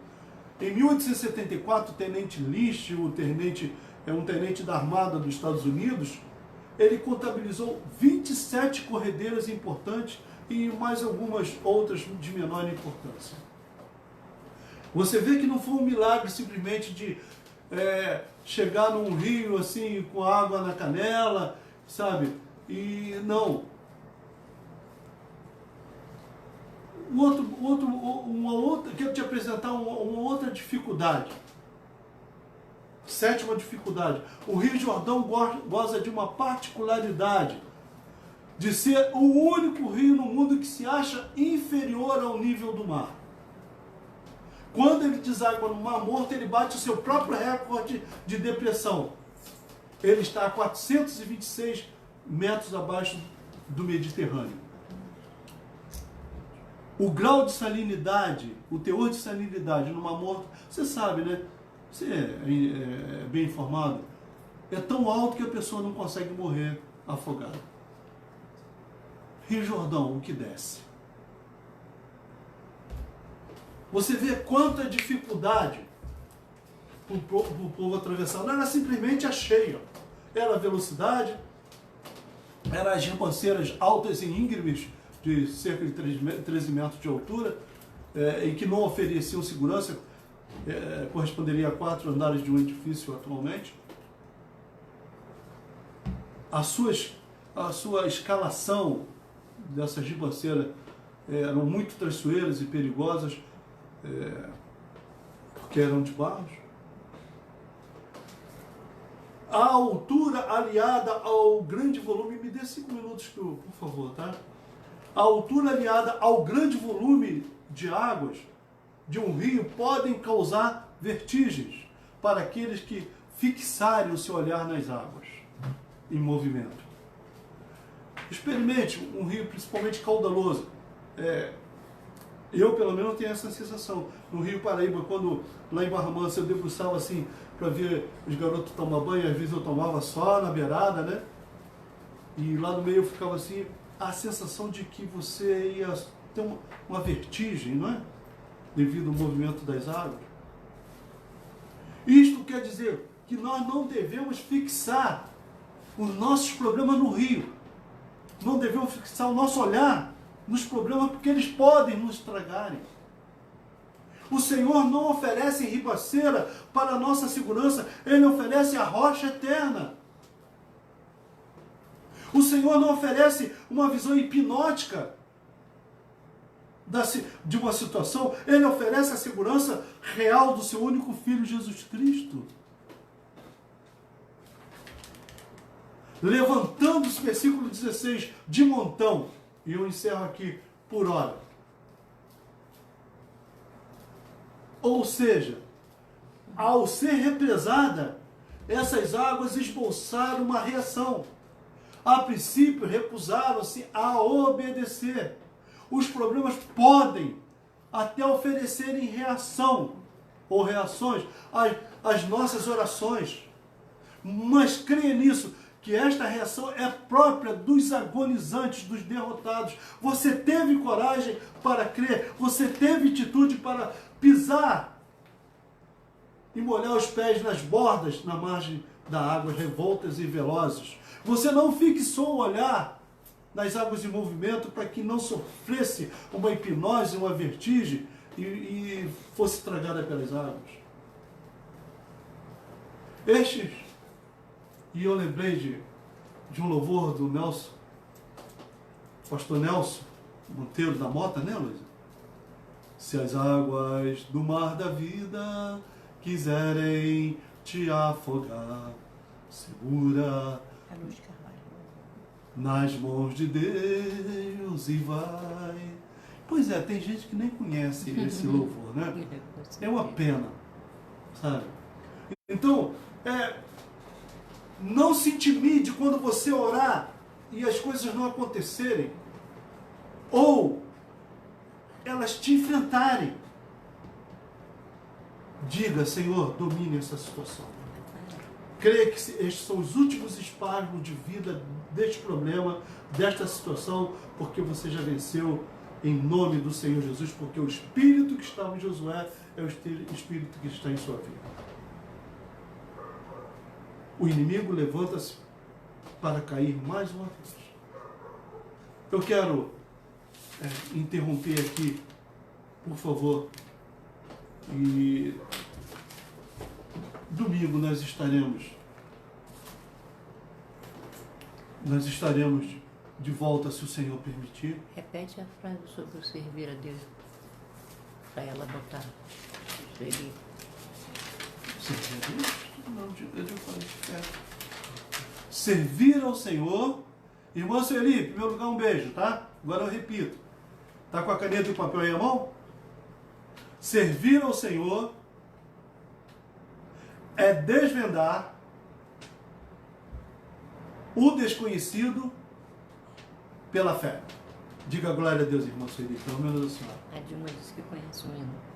em 1874, o tenente Lynch, um tenente da Armada dos Estados Unidos, ele contabilizou 27 corredeiras importantes e mais algumas outras de menor importância. Você vê que não foi um milagre simplesmente de chegar num rio assim com água na canela, sabe? E não. Quero te apresentar uma outra dificuldade. Sétima dificuldade. O Rio Jordão goza de uma particularidade de ser o único rio no mundo que se acha inferior ao nível do mar. Quando ele deságua no Mar Morto, ele bate o seu próprio recorde de depressão. Ele está a 426 metros abaixo do Mediterrâneo. O grau de salinidade, o teor de salinidade no Mar Morto, você sabe, né? Você é bem informado. É tão alto que a pessoa não consegue morrer afogada. Rio Jordão, o que desce. Você vê quanta dificuldade para o povo atravessar. Não era simplesmente a cheia. Era a velocidade, eram as ribanceiras altas e íngremes, de cerca de 13 metros de altura, e que não ofereciam segurança, corresponderia a 4 andares de um edifício atualmente. A sua escalação dessas ribanceiras eram muito traiçoeiras e perigosas, porque eram de barros. A altura aliada ao grande volume, me dê 5 minutos, por favor, tá? A altura aliada ao grande volume de águas de um rio podem causar vertigens para aqueles que fixarem o seu olhar nas águas em movimento. Experimente um rio principalmente caudaloso. Eu, pelo menos, tenho essa sensação. No Rio Paraíba, quando lá em Barra Mansa eu debruçava assim para ver os garotos tomar banho, às vezes eu tomava só na beirada, né? E lá no meio eu ficava assim, a sensação de que você ia ter uma vertigem, não é? Devido ao movimento das águas. Isto quer dizer que nós não devemos fixar os nossos problemas no rio. Não devemos fixar o nosso olhar nos problemas, porque eles podem nos estragarem. O Senhor não oferece ribanceira para a nossa segurança, Ele oferece a rocha eterna. O Senhor não oferece uma visão hipnótica de uma situação, Ele oferece a segurança real do seu único Filho, Jesus Cristo. Levantando-se, versículo 16, de montão, e eu encerro aqui por hora. Ou seja, ao ser represada, essas águas esboçaram uma reação. A princípio, recusaram-se a obedecer. Os problemas podem até oferecerem reação ou reações às nossas orações. Mas creia nisso, que esta reação é própria dos agonizantes, dos derrotados. Você teve coragem para crer, você teve atitude para pisar e molhar os pés nas bordas, na margem da água, revoltas e velozes. Você não fixou o olhar nas águas em movimento para que não sofresse uma hipnose, uma vertigem e fosse tragada pelas águas. E eu lembrei de um louvor do Nelson, pastor Nelson Monteiro da Mota, né, Luísa? Se as águas do mar da vida quiserem te afogar, segura nas mãos de Deus e vai. Pois é, tem gente que nem conhece esse louvor, né? É uma pena, sabe? Então, não se intimide quando você orar e as coisas não acontecerem, ou elas te enfrentarem. Diga, Senhor, domine essa situação. Creia que estes são os últimos espasmos de vida deste problema, desta situação, porque você já venceu em nome do Senhor Jesus, porque o Espírito que estava em Josué é o Espírito que está em sua vida. O inimigo levanta-se para cair mais uma vez. Eu quero interromper aqui, por favor, e domingo nós estaremos de volta, se o Senhor permitir. Repete a frase sobre o servir a Deus, para ela botar. Servir. Servir a Deus? Não, eu falei certo. Servir ao Senhor. Irmã Sueli, em primeiro lugar, um beijo, tá? Agora eu repito. Tá com a caneta e o papel aí à mão? Servir ao Senhor é desvendar o desconhecido pela fé. Diga glória a Deus, irmã Sueli, pelo menos a senhora. A Dilma disse que conhece o hino.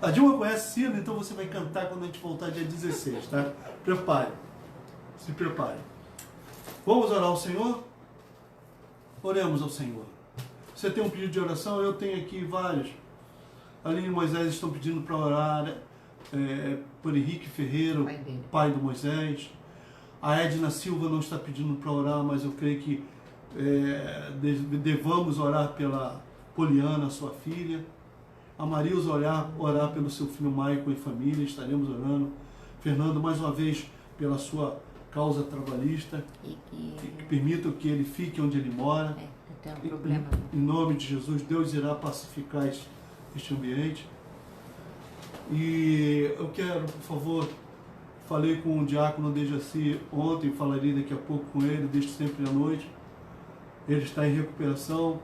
A Dilma conhece Ciro, então você vai cantar quando a gente voltar dia 16, tá? Prepare. Se prepare. Vamos orar ao Senhor? Oremos ao Senhor. Você tem um pedido de oração? Eu tenho aqui vários. Aline e Moisés estão pedindo para orar por Henrique Ferreira, pai do Moisés. A Edna Silva não está pedindo para orar, mas eu creio que devamos orar pela Poliana, sua filha. A Marilza orar pelo seu filho Michael e família, estaremos orando. Fernando, mais uma vez, pela sua causa trabalhista, que permita que ele fique onde ele mora. Tem um problema. Em nome de Jesus, Deus irá pacificar este ambiente. E eu quero, por favor, falei com o diácono Dejaci ontem, falarei daqui a pouco com ele, desde sempre à noite. Ele está em recuperação.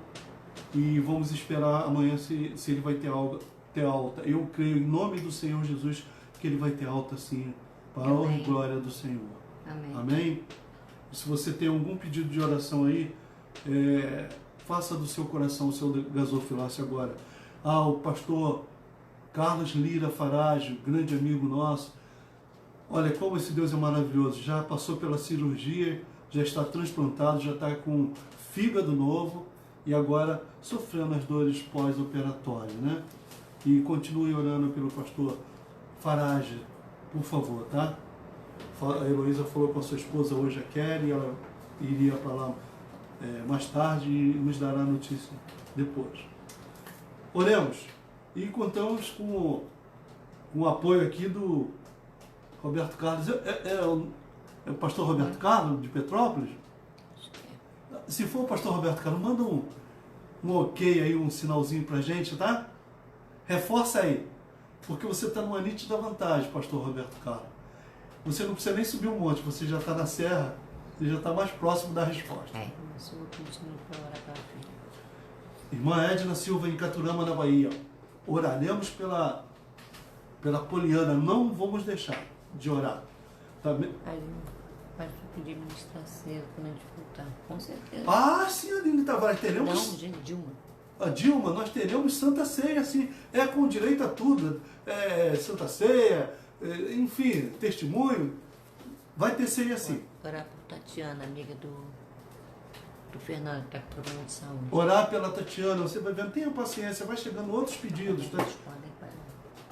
E vamos esperar amanhã se ele vai ter alta. Eu creio em nome do Senhor Jesus que ele vai ter alta sim, para a honra e glória do Senhor. Amém. Amém? Se você tem algum pedido de oração aí, faça do seu coração o seu gasofilácio agora. O pastor Carlos Lira Farage, grande amigo nosso. Olha como esse Deus é maravilhoso. Já passou pela cirurgia, já está transplantado, já está com fígado novo. E agora sofrendo as dores pós-operatórias, né? E continue orando pelo pastor Farage, por favor, tá? A Heloísa falou com a sua esposa hoje, a Kelly, ela iria para lá mais tarde e nos dará notícia depois. Oremos e contamos com o apoio aqui do Roberto Carlos. É o pastor Roberto Carlos, de Petrópolis? Se for o pastor Roberto Carlos, manda um ok aí, um sinalzinho pra gente, tá? Reforça aí, porque você está numa nítida vantagem, pastor Roberto Carlos. Você não precisa nem subir um monte, você já está na serra, você já está mais próximo da resposta. Eu estou pedindo para orar para a filha. Irmã Edna Silva, em Caturama, na Bahia. Oraremos pela Poliana, não vamos deixar de orar. Mas eu podia ministrar cedo quando a gente voltar, com certeza. Ah, sim, Aline Tavares, teremos... Não, gente, Dilma. A Dilma, nós teremos Santa Ceia, assim, com direito a tudo. Santa Ceia, enfim, testemunho. Vai ter ceia assim. Orar por Tatiana, amiga do Fernando, que está com problema de saúde. Orar pela Tatiana, você vai vendo, tenha paciência, vai chegando outros pedidos.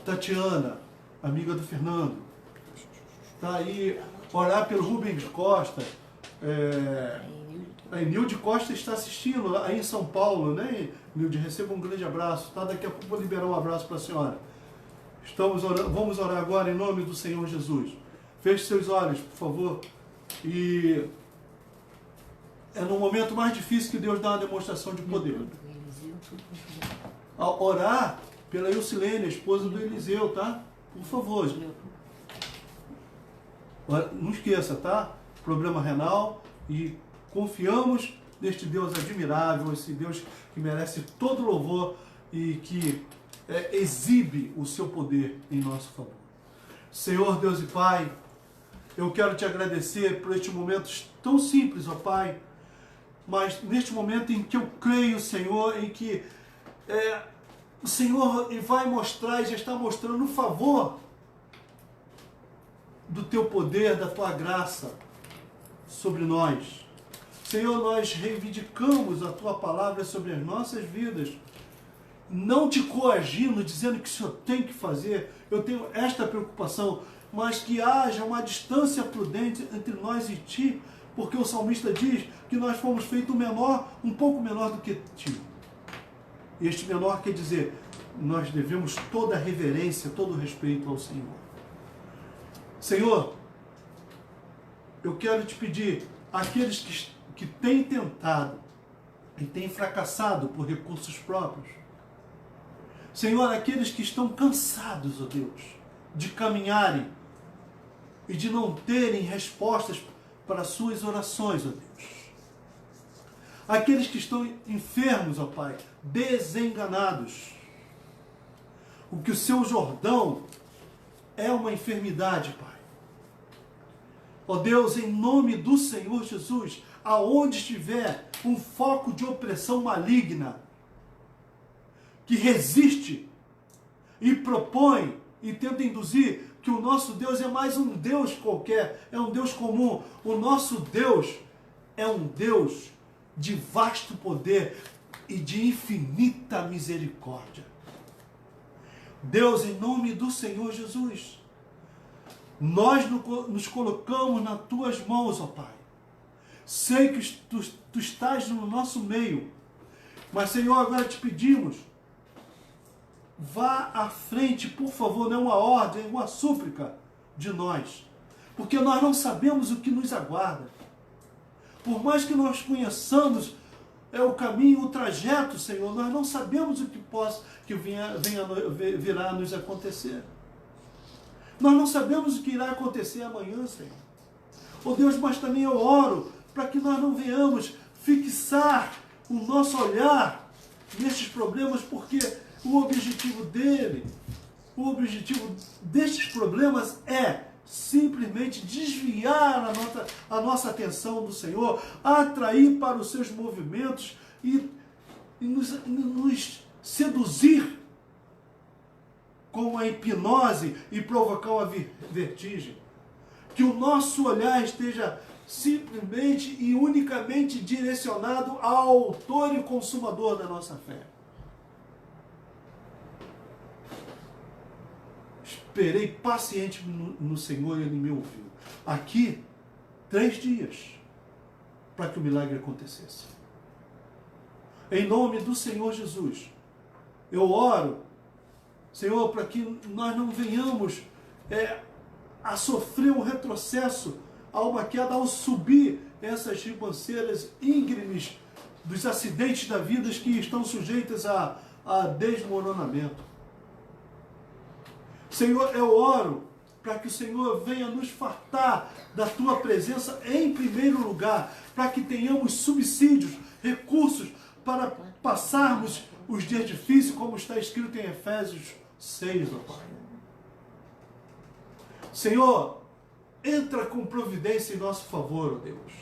Tatiana, amiga do Fernando. Tá aí, orar pelo Rubens Costa. A Nilde Costa está assistindo aí em São Paulo, né? Nilde, receba um grande abraço, tá? Daqui a pouco vou liberar um abraço para a senhora. Vamos orar agora em nome do Senhor Jesus. Feche seus olhos, por favor. E é no momento mais difícil que Deus dá uma demonstração de poder. Orar pela Ilcilene, a esposa do Eliseu, tá? Por favor. Não esqueça, tá? Problema renal, e confiamos neste Deus admirável, esse Deus que merece todo louvor e que exibe o seu poder em nosso favor. Senhor Deus e Pai, eu quero te agradecer por este momento tão simples, ó Pai, mas neste momento em que eu creio, Senhor, em que o Senhor vai mostrar e já está mostrando o favor do teu poder, da tua graça sobre nós. Senhor, nós reivindicamos a tua palavra sobre as nossas vidas, não te coagindo, dizendo que o Senhor tem que fazer. Eu tenho esta preocupação, mas que haja uma distância prudente entre nós e ti, porque o salmista diz que nós fomos feitos um pouco menor do que ti. E este menor quer dizer, nós devemos toda a reverência, todo o respeito ao Senhor. Senhor, eu quero te pedir, aqueles que têm tentado e têm fracassado por recursos próprios, Senhor, aqueles que estão cansados, ó Deus, de caminharem e de não terem respostas para as suas orações, ó Deus. Aqueles que estão enfermos, ó Pai, desenganados. O que o seu Jordão é uma enfermidade, Pai. Ó Deus, em nome do Senhor Jesus, aonde estiver um foco de opressão maligna, que resiste e propõe e tenta induzir que o nosso Deus é mais um Deus qualquer, é um Deus comum. O nosso Deus é um Deus de vasto poder e de infinita misericórdia. Deus, em nome do Senhor Jesus, nós nos colocamos nas tuas mãos, ó Pai. Sei que tu estás no nosso meio, mas, Senhor, agora te pedimos, vá à frente, por favor, não é uma ordem, é uma súplica de nós, porque nós não sabemos o que nos aguarda. Por mais que nós conheçamos o caminho, o trajeto, Senhor, nós não sabemos o que virá a nos acontecer. Nós não sabemos o que irá acontecer amanhã, Senhor. Oh Deus, mas também eu oro para que nós não venhamos fixar o nosso olhar nestes problemas, porque o objetivo destes problemas é simplesmente desviar a nossa atenção do Senhor, atrair para os seus movimentos e nos seduzir com a hipnose e provocar uma vertigem. Que o nosso olhar esteja simplesmente e unicamente direcionado ao autor e consumador da nossa fé. Esperei paciente no Senhor e Ele me ouviu. Aqui, 3 dias para que o milagre acontecesse. Em nome do Senhor Jesus, eu oro, Senhor, para que nós não venhamos a sofrer um retrocesso, a uma queda, ao subir essas ribanceiras íngremes dos acidentes da vida que estão sujeitas a desmoronamento. Senhor, eu oro para que o Senhor venha nos fartar da Tua presença em primeiro lugar, para que tenhamos subsídios, recursos para passarmos os dias difíceis, como está escrito em Efésios 6, ó Pai. Senhor, entra com providência em nosso favor, ó Deus.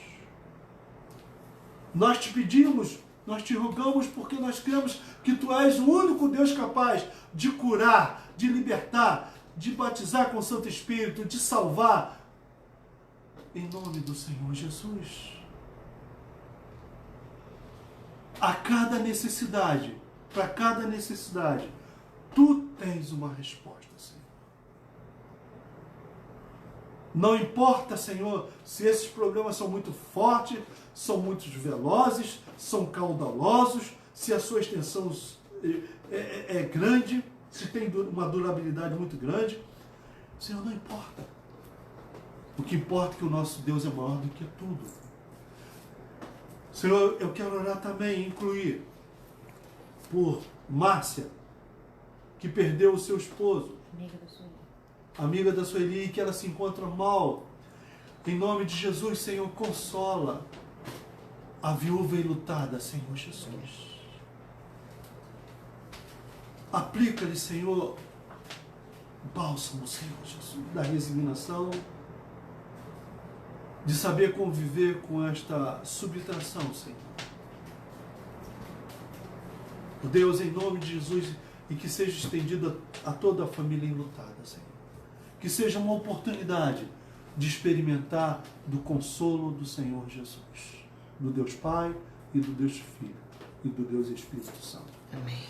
Nós te pedimos, nós te rogamos, porque nós cremos que Tu és o único Deus capaz de curar, de libertar, de batizar com o Santo Espírito, de salvar, em nome do Senhor Jesus. A cada necessidade, para cada necessidade, Tu tens uma resposta, Senhor. Não importa, Senhor, se esses problemas são muito fortes, são muito velozes, são caudalosos, se a sua extensão é grande, se tem uma durabilidade muito grande. Senhor, não importa. O que importa é que o nosso Deus é maior do que tudo. Senhor, eu quero orar também, incluir por Márcia, que perdeu o seu esposo, amiga da Sueli, que ela se encontra mal. Em nome de Jesus, Senhor, consola a viúva enlutada, Senhor Jesus. Aplica-lhe, Senhor, bálsamo, Senhor Jesus, da resignação, de saber conviver com esta subtração, Senhor. Deus, em nome de Jesus, e que seja estendida a toda a família enlutada, Senhor. Que seja uma oportunidade de experimentar do consolo do Senhor Jesus, do Deus Pai e do Deus Filho e do Deus Espírito Santo. Amém.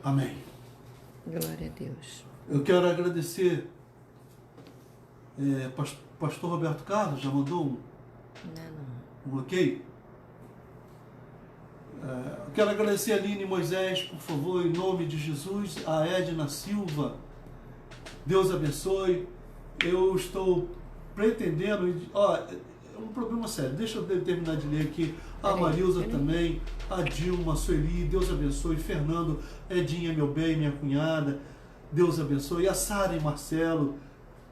Amém. Glória a Deus. Eu quero agradecer, pastor Roberto Carlos, já mandou um ok? Eu quero agradecer a Aline Moisés, por favor, em nome de Jesus, a Edna Silva, Deus abençoe. Eu estou pretendendo, é um problema sério, deixa eu terminar de ler aqui, a Marilza também, a Dilma, a Sueli, Deus abençoe, Fernando, Edinha, meu bem, minha cunhada, Deus abençoe, a Sara e Marcelo,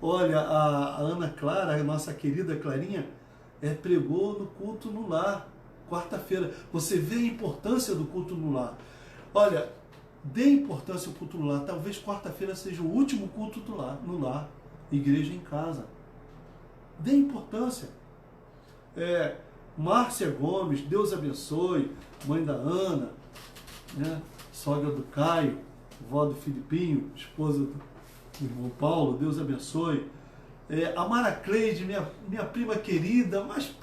olha, a Ana Clara, a nossa querida Clarinha, pregou no culto no lar, quarta-feira. Você vê a importância do culto no lar. Olha, dê importância ao culto no lar. Talvez quarta-feira seja o último culto no lar. Igreja em casa. Dê importância. Márcia Gomes, Deus abençoe. Mãe da Ana, né? Sogra do Caio, vó do Filipinho, esposa do irmão Paulo, Deus abençoe. A Mara Cleide, minha prima querida, mais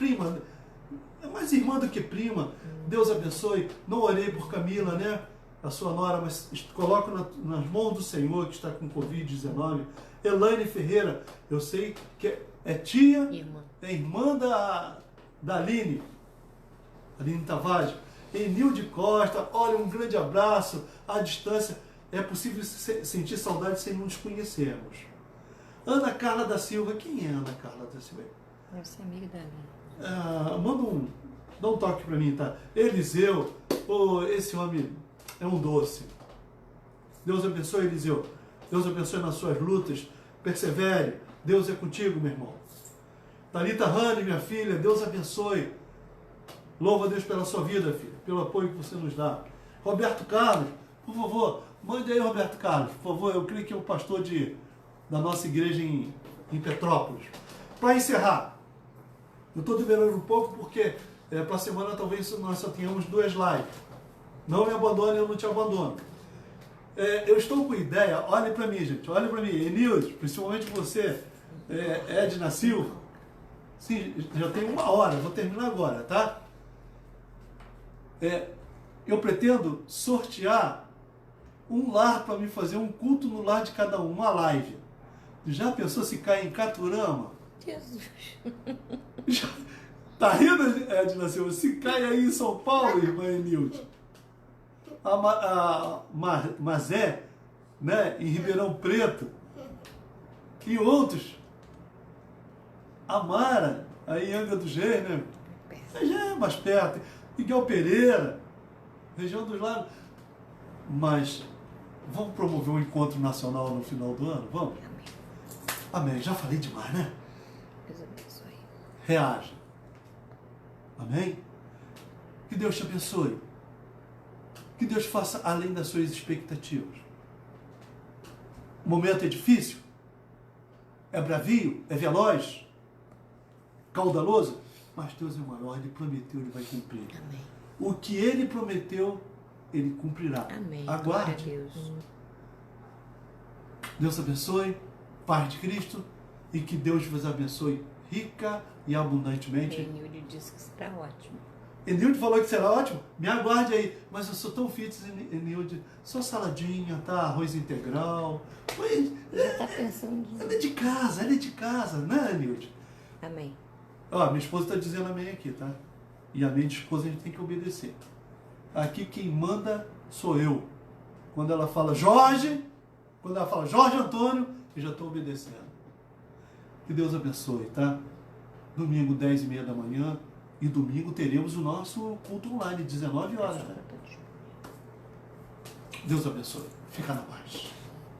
irmã do que prima, Deus abençoe. Não orei por Camila, né? A sua nora, mas coloco nas mãos do Senhor, que está com Covid-19. Elaine Ferreira, eu sei que é tia, irmã da Aline Tavares. Enilde Costa, olha, um grande abraço à distância. É possível sentir saudade sem nos conhecermos. Ana Carla da Silva, quem é Ana Carla da Silva? Deve ser amiga da Aline. Dá um toque para mim, tá? Eliseu, esse homem é um doce. Deus abençoe, Eliseu. Deus abençoe nas suas lutas. Persevere. Deus é contigo, meu irmão. Thalita Rani, minha filha, Deus abençoe. Louva a Deus pela sua vida, filha, pelo apoio que você nos dá. Roberto Carlos, por favor, mande aí, Roberto Carlos, por favor. Eu creio que é o pastor da nossa igreja em Petrópolis. Para encerrar, eu estou liberando um pouco porque para a semana talvez nós só tenhamos 2 lives. Não me abandone, eu não te abandono. Eu estou com ideia, olhe para mim, gente, olhe para mim, Enilson, principalmente você, Edna Silva. Sim, já tem 1 hora, vou terminar agora, tá? Eu pretendo sortear um lar para me fazer um culto no lar de cada um, uma live. Já pensou se cai em Caturama? Jesus. Tá rindo, Edna Silva? Se cai aí em São Paulo, irmã Enilde. A Mazé, né, em Ribeirão Preto. E outros. A Mara, aí em Angra dos Reis, né? Já é mais perto. Miguel Pereira, região dos Lagos. Mas vamos promover um encontro nacional no final do ano? Vamos? Amém. Já falei demais, né? Deus abençoe. Reaja. Amém? Que Deus te abençoe. Que Deus faça além das suas expectativas. O momento é difícil? é bravio, é veloz, caudaloso, mas Deus é maior, Ele prometeu, Ele vai cumprir. Amém. O que Ele prometeu, Ele cumprirá. Amém. Aguarde. Glória a Deus. Deus abençoe, paz de Cristo, e que Deus vos abençoe rica e abundantemente. Enilde disse que será ótimo. Enilde falou que será ótimo? Me aguarde aí. Mas eu sou tão fitness, Enilde. Só saladinha, tá? Arroz integral. Já está pensando. Ela é de casa, né, Enilde? Amém. Ó, minha esposa está dizendo amém aqui, tá? E a minha esposa a gente tem que obedecer. Aqui quem manda sou eu. Quando ela fala Jorge Antônio, eu já estou obedecendo. Que Deus abençoe, tá? Domingo, 10h30 da manhã. E domingo teremos o nosso culto online, 19 horas. Tá? Deus abençoe. Fica na paz.